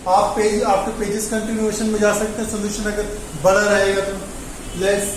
आप पेज आफ्टर पेजेस कंटिन्यूएशन में जा सकते हैं। सोल्यूशन अगर बड़ा रहेगा तो लेस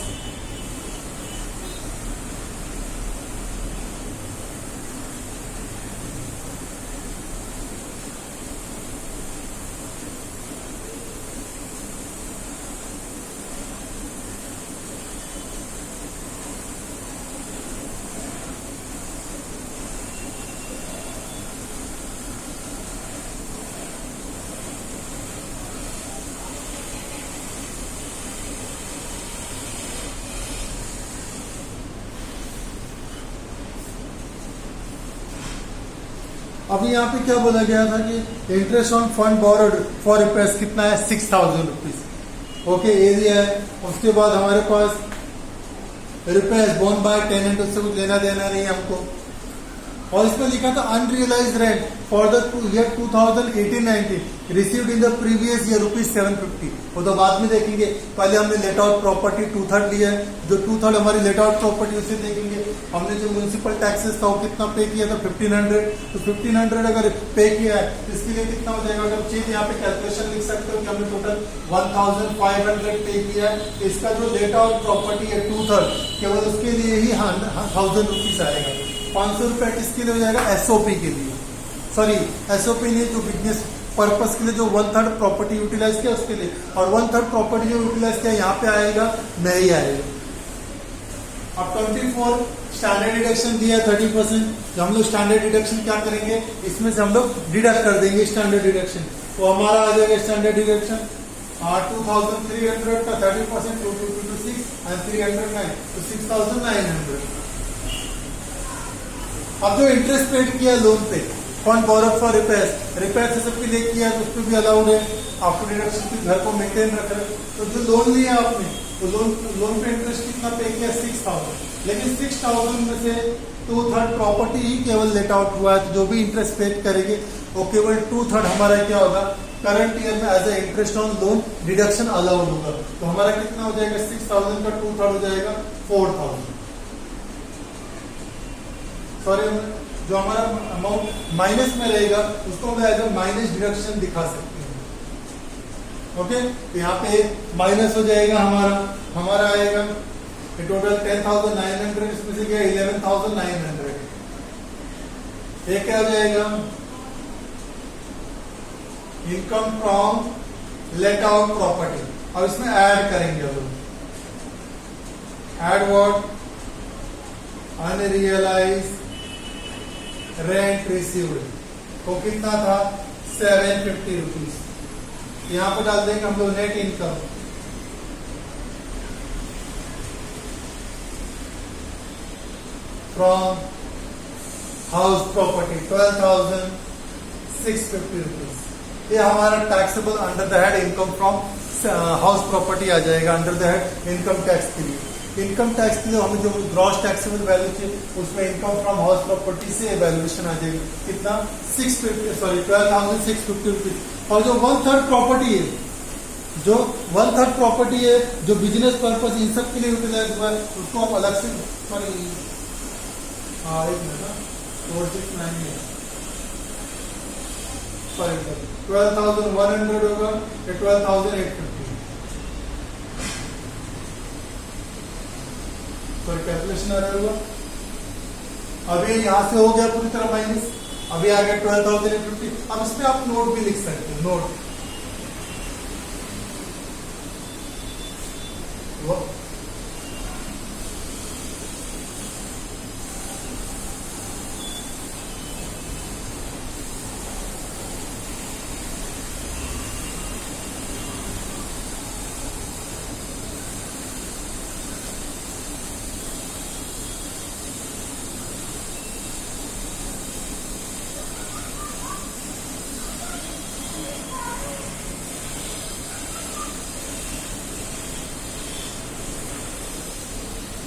अभी यहाँ पे क्या बोला गया था कि interest on fund borrowed for repairs कितना है? 6,000 रुपीज। ओके, एरिया है। उसके बाद हमारे पास रिपेयर्स बोन बाय टेनेंट, उससे कुछ लेना देना नहीं हमको। और इसमें लिखा था unrealise rent for the year 2018-19 received in the previous year ₹750। वो तो बाद में देखेंगे, पहले हमने लेट आउट प्रॉपर्टी 2/3 लिया है, जो 2/3 हमारी लेट आउट प्रॉपर्टी उसे देखेंगे। हमने जो म्युनिसिपल टैक्सेस था वो कितना पे किया था? 1,500। तो 1,500 अगर पे किया है तो इसके लिए कितना हो जाएगा? अगर चीज यहाँ पे कैलकुलेशन लिख सकते हो कि हमने टोटल 1,500 पे किया है। इसका जो लेट आउट प्रॉपर्टी है 2/3, केवल उसके लिए ही 1,000 रुपीज आएगा। 500 रुपए किसके लिए हो जाएगा? एसओपी के लिए, सॉरी एसओपी नहीं, जो बिजनेस पर्पस के लिए जो 1/3 प्रॉपर्टी यूटिलाइज किया उसके लिए, और 1/3 प्रॉपर्टी जो यूटिलाइज किया यहाँ पे आएगा नहीं आएगा। अब 24 स्टैंडर्ड डिडक्शन दिया है 30%, जो हम लोग स्टैंडर्ड डिडक्शन क्या करेंगे, इसमें से हम लोग डिडक्ट कर देंगे स्टैंडर्ड डिडक्शन, तो हमारा आ जाएगा स्टैंडर्ड डिडक्शन 2300 का 30% 2226 एंड 309 तो 6900। अब जो इंटरेस्ट पेड किया लोन पे, फंड बोरो फॉर रिपेयर से सबके लिए किया तो उसको भी अलाउड है, आपको डिडक्शन की घर को मेंटेन रख रहे, तो जो लोन लिया आपने तो लोन पे इंटरेस्ट कितना पे किया 6000, लेकिन 6000 में से 2/3 प्रॉपर्टी ही केवल लेट आउट हुआ है, तो जो भी इंटरेस्ट पेड करेंगे वो केवल 2/3 हमारा क्या होगा, करंट ईयर में as a interest on loan deduction allowed होगा, तो हमारा कितना हो जाएगा 6000 का 2/3 हो जाएगा 4000। सॉरी, जो हमारा अमाउंट माइनस में रहेगा उसको हम एज ए माइनस डिडक्शन दिखा सकते हैं। ओके, तो यहाँ पे माइनस हो जाएगा हमारा आएगा टोटल 10,900, इसमें से क्या 11,900, ये क्या हो जाएगा income from let out property. अब इसमें ऐड करेंगे हम लोग, add what, unrealise rent received, वो कितना था 750 रुपीज, यहां पर डाल देंगे हम लोग net income from house property 12,650 rupees, ये हमारा taxable under the head income from house property आ जाएगा under the head income tax के लिए। इनकम टैक्स के लिए हमें जो ग्रॉस टैक्सेबल वैल्यू थी उसमें इनकम फ्रॉम हाउस प्रॉपर्टी से वैल्यूएशन आ जाएगी कितना 12,650 रुपीज। और जो 1/3 प्रॉपर्टी है, जो 1/3 प्रॉपर्टी है जो बिजनेस पर्पज इन सब के लिए यूटिलाइज हुआ है उसको आप अलग से सॉरी एक मिनट 12,100 होगा, 12,850, सॉरी कैलकुलेशन आ रहा होगा। अभी यहां से हो गया पूरी तरह माइनस, अभी आ गया 12,850। अब इसमें आप नोट भी लिख सकते हो, नोट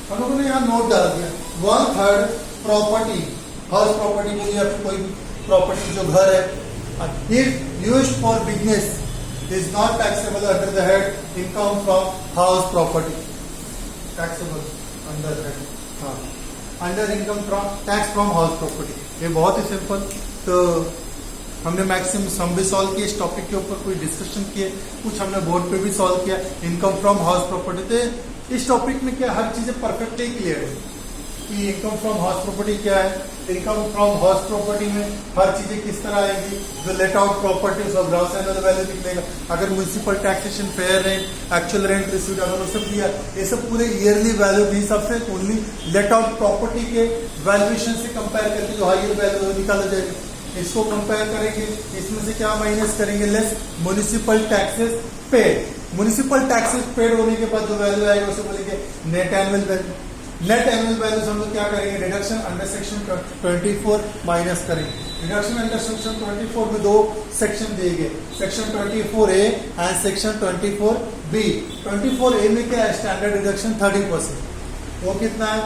हम लोगों ने यहाँ नोट डाल दिया 1/3 प्रॉपर्टी, हाउस प्रॉपर्टी के लिए कोई प्रॉपर्टी जो घर है if used for business is not taxable under the head income from house property, taxable under head, हाँ under income from tax from house property. ये बहुत ही सिंपल, तो हमने मैक्सिमम सम भी सॉल्व किए इस टॉपिक के ऊपर, कोई डिस्कशन किए, कुछ हमने बोर्ड पे भी सॉल्व किया इनकम फ्रॉम हाउस प्रॉपर्टी। तो इस टॉपिक में क्या हर चीजें परफेक्टली क्लियर है कि इनकम फ्रॉम हाउस प्रॉपर्टी क्या है, इनकम फ्रॉम हाउस प्रॉपर्टी में हर चीजें किस तरह आएंगी, जो लेट आउट प्रॉपर्टी उसका ग्रॉस एनुअल वैल्यू निकलेगा, अगर municipal taxation, fair rent, actual rent received अगर वो सब दिया, ये सब पूरे ईयरली वैल्यू भी सबसे ओनली लेट आउट प्रॉपर्टी के वैल्यूएशन से कंपेयर करके जो हायर वैल्यू निकाला जाएगा, इसको कंपेयर करेंगे, इसमें से क्या माइनस करेंगे, less municipal taxes paid. Municipal taxes paid होने के बाद जो वैल्यू आएगा उसे बोलेंगे net annual value. Net annual value हम लोग क्या करेंगे, डिडक्शन अंडर सेक्शन 24 माइनस करेंगे। डिडक्शन अंडर सेक्शन 24 में दो सेक्शन दिए गए, section 24A and section 24B। 24A में क्या है, स्टैंडर्ड डिडक्शन 30%, वो कितना है,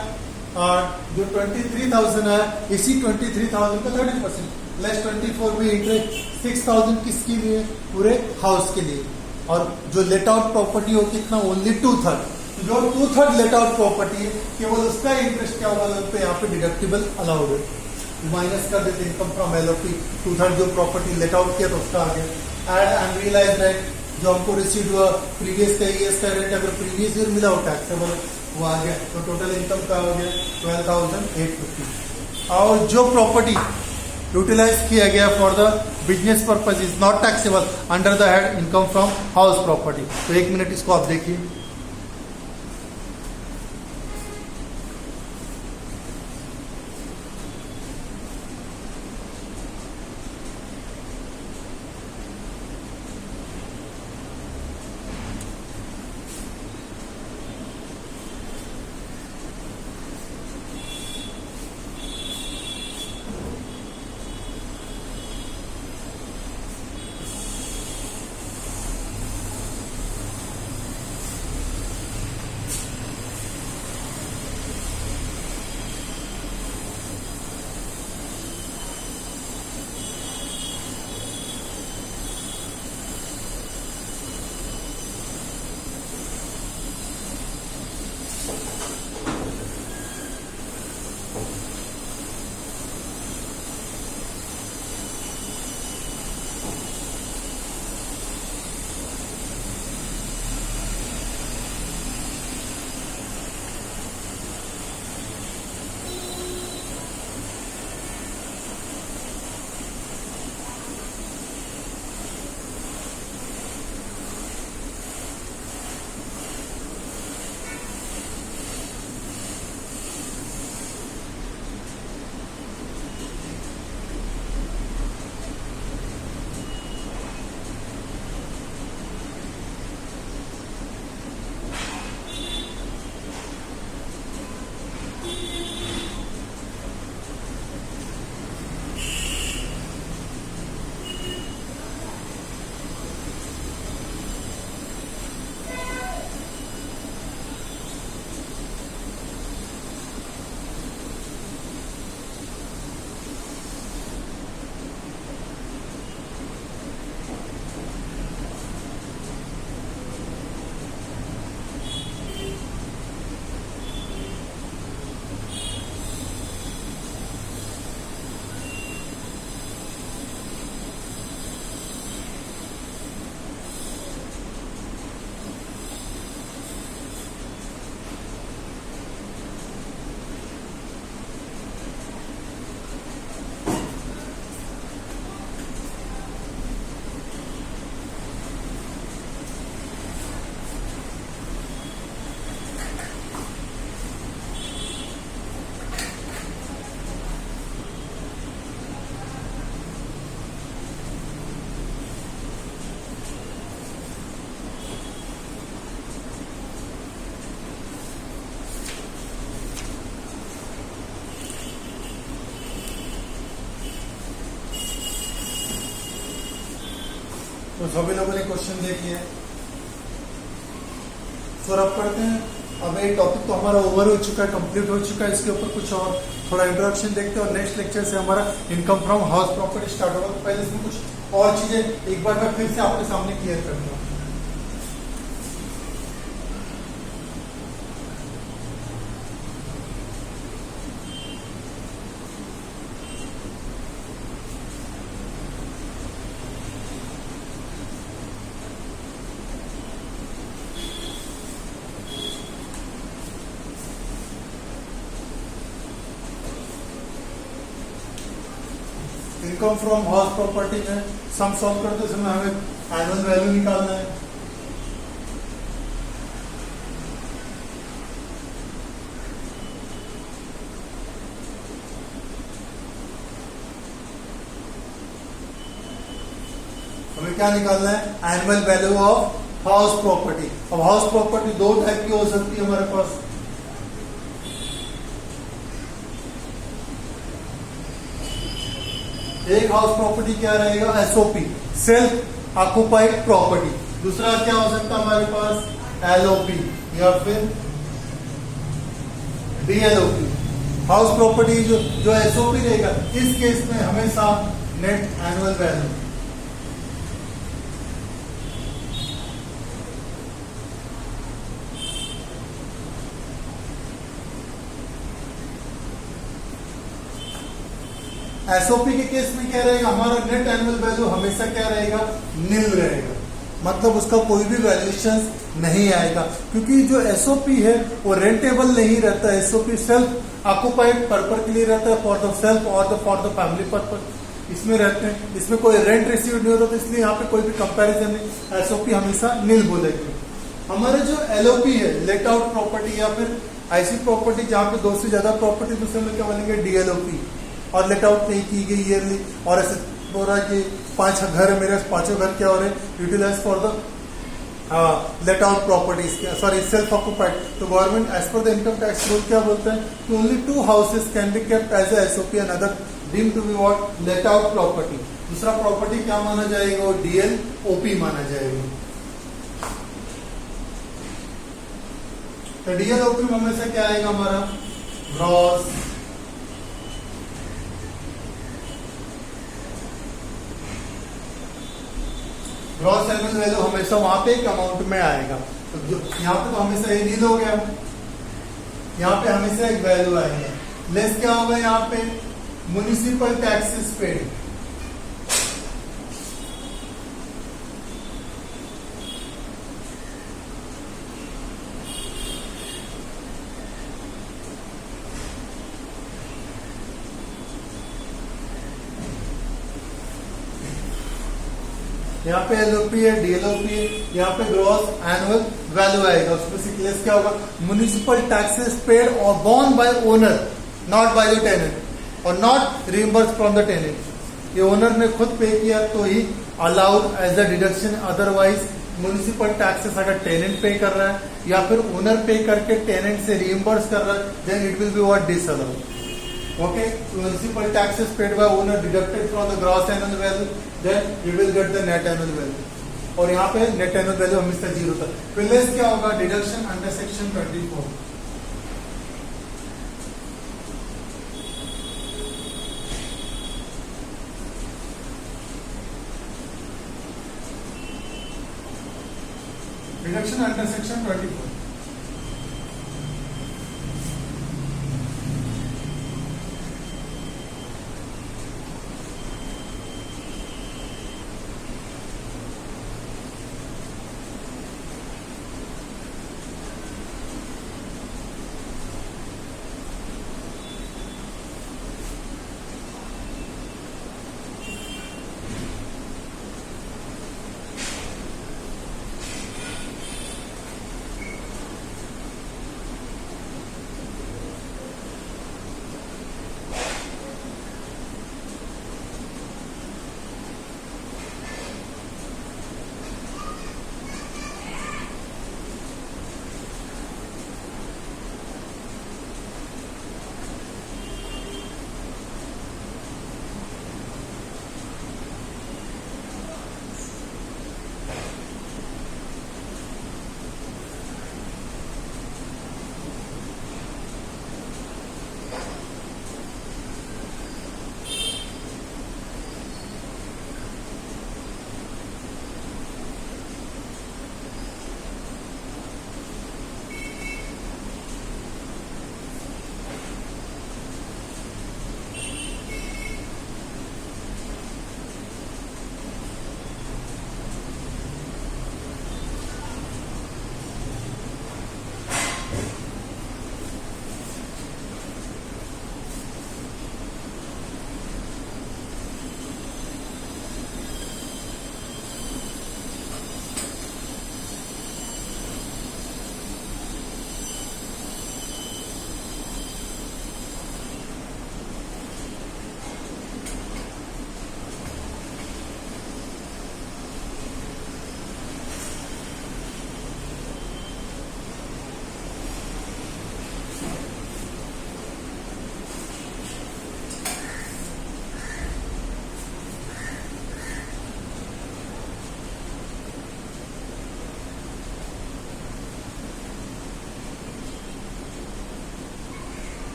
जो 23,000 है इसी 23,000 का 30% लेस 24B इंटरेस्ट 6,000 किसके लिए, पूरे हाउस के लिए। और जो लेट आउट प्रॉपर्टी हो कितना, ओनली 2/3, जो 2/3 लेट आउट प्रॉपर्टी है केवल उसका इंटरेस्ट क्या होगा तो यहाँ पे डिडक्टिबल अलाउड है, माइनस कर देते इनकम फ्रॉम एलओपी। 2/3 जो प्रॉपर्टी लेट आउट किया तो उसका आ गया। एड अनरियलाइज रेंट जो हमको रिसीव हुआ प्रीवियस का ईयर्स का रेंट, अगर प्रीवियस ईयर मिला हो टैक्सेबल वो आ गया, तो टोटल इनकम का हो गया 12,850। और जो प्रॉपर्टी यूटिलाइज किया गया for the business purpose is not taxable under the head income from house property. तो 1 मिनट इसको आप देखिए। तो सभी लोगों ने क्वेश्चन देखिए। सर अब करते हैं, अब ये टॉपिक तो हमारा ओवर हो चुका है, कंप्लीट हो चुका है। इसके ऊपर कुछ और थोड़ा इंट्रोडक्शन देखते हैं और नेक्स्ट लेक्चर से हमारा income from house property start होगा। तो पहले इसमें कुछ और चीजें एक बार मैं फिर से आपके सामने क्लियर करता हूँ। इनकम फ्रॉम हाउस प्रॉपर्टी में सम सॉल्व करते समय हमें एनुअल वैल्यू निकालना है। हमें क्या निकालना है? Annual value of house property. अब हाउस प्रॉपर्टी दो टाइप की हो सकती है हमारे पास। एक हाउस प्रॉपर्टी क्या रहेगा? SOP, self occupied property. दूसरा क्या हो सकता है हमारे पास? एलओपी या फिर बीएलओपी। हाउस प्रॉपर्टी जो एसओपी रहेगा, इस केस में हमेशा नेट एनुअल वैल्यू। एसओपी के केस में क्या रहेगा? हमारा नेट एनुअल वैल्यू हमेशा क्या रहेगा? निल रहेगा। मतलब उसका कोई भी वैल्यूएशन नहीं आएगा, क्योंकि जो एसओपी है वो रेंटेबल नहीं रहता है। एसओपी सेल्फ ऑक्युपाइड पर्पज के लिए रहता है, फॉर द सेल्फ और फॉर द फैमिली पर्पज इसमें रहते हैं। इसमें कोई रेंट रिसीव नहीं होता, तो इसलिए यहाँ पे कोई भी कंपैरिजन नहीं, एसओपी हमेशा नील बोलेंगे। हमारे जो एलओपी है, लेट आउट प्रॉपर्टी या फिर ऐसी प्रॉपर्टी जहाँ पे 2 से ज्यादा प्रॉपर्टी दूसरे में क्या बोलेंगे, डीएलओपी, और लेट आउट नहीं की गई ईयरली, और ऐसे हो रहा है कि 5 घर है मेरे, 5 घर क्या हो रहे हैं, utilise for the let out properties, sorry self occupied. तो government as per the income tax rule क्या बोलता है कि only 2 houses can be kept as SOP and other deem to be what, let out property. दूसरा property क्या माना जाएगा, वो डीएलओपी माना जाएगा। तो डीएलओपी में हमेशा क्या आएगा हमारा, ग्रॉस एनुअल वैल्यू हमेशा वहां पे एक अमाउंट में आएगा। तो जो यहाँ पे तो हमेशा ये नील हो गया, यहाँ पे हमेशा एक वैल्यू आएगा। लेस क्या होगा यहाँ पे, म्युनिसिपल टैक्सेस पेड। यहाँ पे एलओपी है, डीएलओपी है, यहाँ पे ग्रॉस एनुअल वैल्यू आएगा। उसमें से केस क्या होगा, म्युनिसिपल टैक्सेस पेड और borne by owner, not by the tenant, और not reimburse from the tenant. ये ओनर ने खुद पे किया तो ही allowed as a deduction, otherwise municipal taxes अगर टेनेंट पे कर रहा है या फिर ओनर पे करके टेनेंट से रिइंबर्स कर रहा है, then it will be what, disallowed. Okay, municipal taxes paid by owner deducted from the gross annual value, then you will get the net annual value. और यहाँ पे net annual value हमेशा 0 था। फिर लेस क्या होगा, deduction under section 24। Deduction under section 24।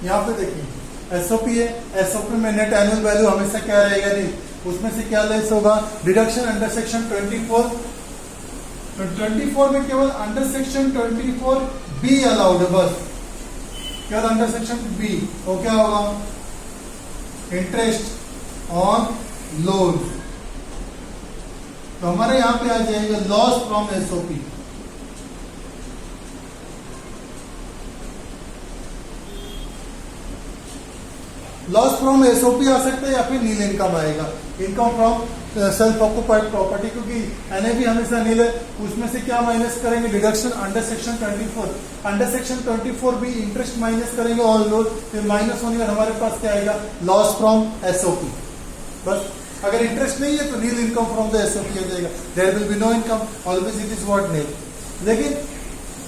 यहाँ पे देखिए एसओपी है, एसओपी में नेट एनुअल वैल्यू हमेशा क्या रहेगा, नहीं उसमें से क्या लेस होगा, डिडक्शन अंडर सेक्शन 24। तो 24 में केवल अंडर सेक्शन 24 बी अलाउड है बस, क्या अंडर सेक्शन बी, तो क्या होगा, इंटरेस्ट ऑन लोन, तो हमारे यहां पे आ जाएगा loss from SOP. Loss from SOP आ सकता है या फिर नील इनकम आएगा, income from self occupied property, क्योंकि एनएबी हमेशा नील है, उसमें से क्या माइनस करेंगे, deduction under section 24, under section 24 भी इंटरेस्ट माइनस करेंगे और लोन, फिर माइनस होने पर हमारे पास क्या आएगा, लॉस फ्रॉम एसओपी। बस अगर इंटरेस्ट नहीं है तो nil income from the SOP हो जाएगा, there will be no income, always it is what nil. लेकिन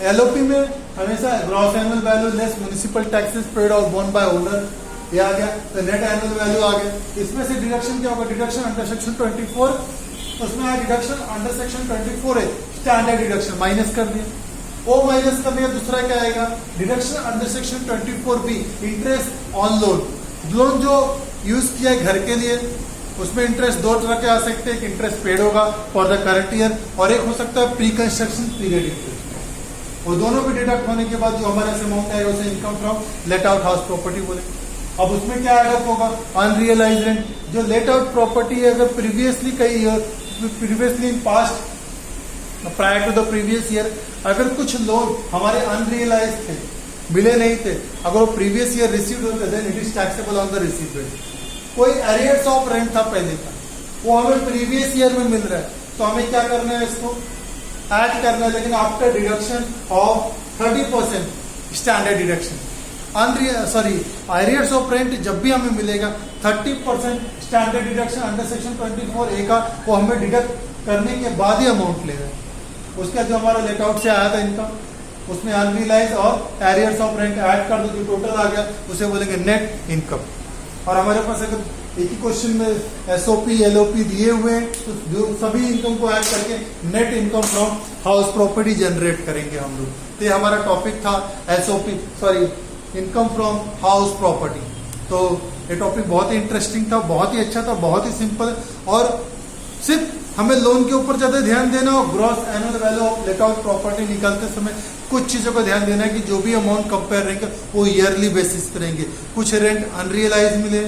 एलओपी में हमेशा gross annual value less municipal taxes paid और बोन बाय ओनर, ये आ गया, तो नेट एनुअल वैल्यू आ गया। इसमें से डिडक्शन क्या होगा, डिडक्शन अंडर सेक्शन 24, उसमें डिडक्शन अंडर सेक्शन 24 है, स्टैंडर्ड डिडक्शन माइनस कर दिया, वो माइनस कर दिया, दूसरा क्या आएगा, deduction under section 24 B, interest on loan, loan जो यूज किया है घर के लिए, उसमें इंटरेस्ट दो तरह के आ सकते हैं, एक इंटरेस्ट पेड होगा फॉर द करंट ईयर और एक हो सकता है प्री कंस्ट्रक्शन पीरियड इंटरेस्ट, और दोनों भी डिडक्ट होने के बाद जो हमारे अमाउंट आएगा उसे income from let out house property बोले। अब उसमें क्या एडअप होगा, अनरियलाइज रेंट, जो लेट आउट प्रॉपर्टी है अगर previously previously in past prior to the previous year अगर कुछ लोन हमारे अनरियलाइज थे, मिले नहीं थे, अगर वो प्रीवियस ईयर रिसीव्ड होते then it is taxable on the received rent. कोई एरियर्स ऑफ रेंट था पहले का, वो हमें प्रीवियस ईयर में मिल रहा है, तो हमें क्या करना है, इसको ऐड करना है, लेकिन after deduction of 30% standard deduction, arrears of rent जब भी हमें मिलेगा 30% standard deduction under section 24A का, वो हमें डिडक्ट करने के बाद ही अमाउंट लेगा। उसका जो हमारा लेट आउट से आया था इनकम, उसमें अनरियलाइज और एरियर्स ऑफ रेंट ऐड कर दो, जो टोटल आ गया उसे बोलेंगे नेट इनकम। और हमारे पास अगर एक ही क्वेश्चन में एसओपी एलओपी दिए हुए हैं तो जो सभी इनकम को ऐड करके net income from house property generate करेंगे हम लोग। तो ये हमारा टॉपिक था इनकम फ्रॉम हाउस प्रॉपर्टी। तो ये टॉपिक बहुत ही इंटरेस्टिंग था, बहुत ही अच्छा था, बहुत ही सिंपल, और सिर्फ हमें लोन के ऊपर ज्यादा ध्यान देना और gross annual value of late out property निकालते समय कुछ चीजों का ध्यान देना है कि जो भी अमाउंट कंपेयर रहेंगे वो ईयरली बेसिस पे रहेंगे। कुछ रेंट अनरियलाइज मिले,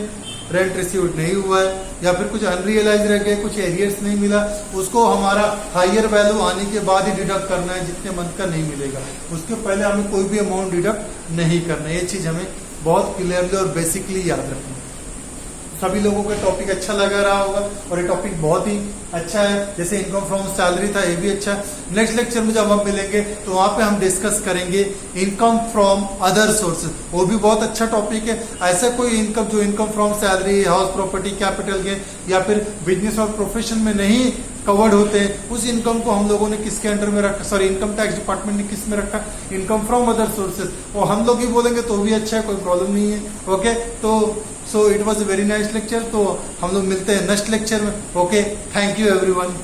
रेंट रिसीव्ड नहीं हुआ है, या फिर कुछ अनरियलाइज रह गए, कुछ एरियर्स नहीं मिला, उसको हमारा हायर वैल्यू आने के बाद ही डिडक्ट करना है, जितने मंथ का नहीं मिलेगा उसके पहले हमें कोई भी अमाउंट डिडक्ट नहीं करना है। ये चीज हमें बहुत क्लियरली और बेसिकली याद रखना है। सभी लोगों को टॉपिक अच्छा लगा रहा होगा और ये टॉपिक बहुत ही अच्छा है, जैसे इनकम फ्रॉम सैलरी था ये भी अच्छा है। नेक्स्ट लेक्चर में जब हम मिलेंगे तो वहां पे हम डिस्कस करेंगे इनकम फ्रॉम अदर सोर्सेज, वो भी बहुत अच्छा टॉपिक है। ऐसा कोई इनकम जो income from salary, house property, capital gain या फिर बिजनेस और प्रोफेशन में नहीं कवर्ड होते हैं, उस इनकम को हम लोगों ने किसके अंडर में रखा, इनकम टैक्स डिपार्टमेंट ने किस में रखा, इनकम फ्रॉम अदर सोर्सेज, वो हम लोग ही बोलेंगे तो भी अच्छा है, कोई प्रॉब्लम नहीं है। ओके, तो so it was a very nice lecture. तो हम लोग मिलते हैं नेक्स्ट लेक्चर में। Okay, thank you everyone.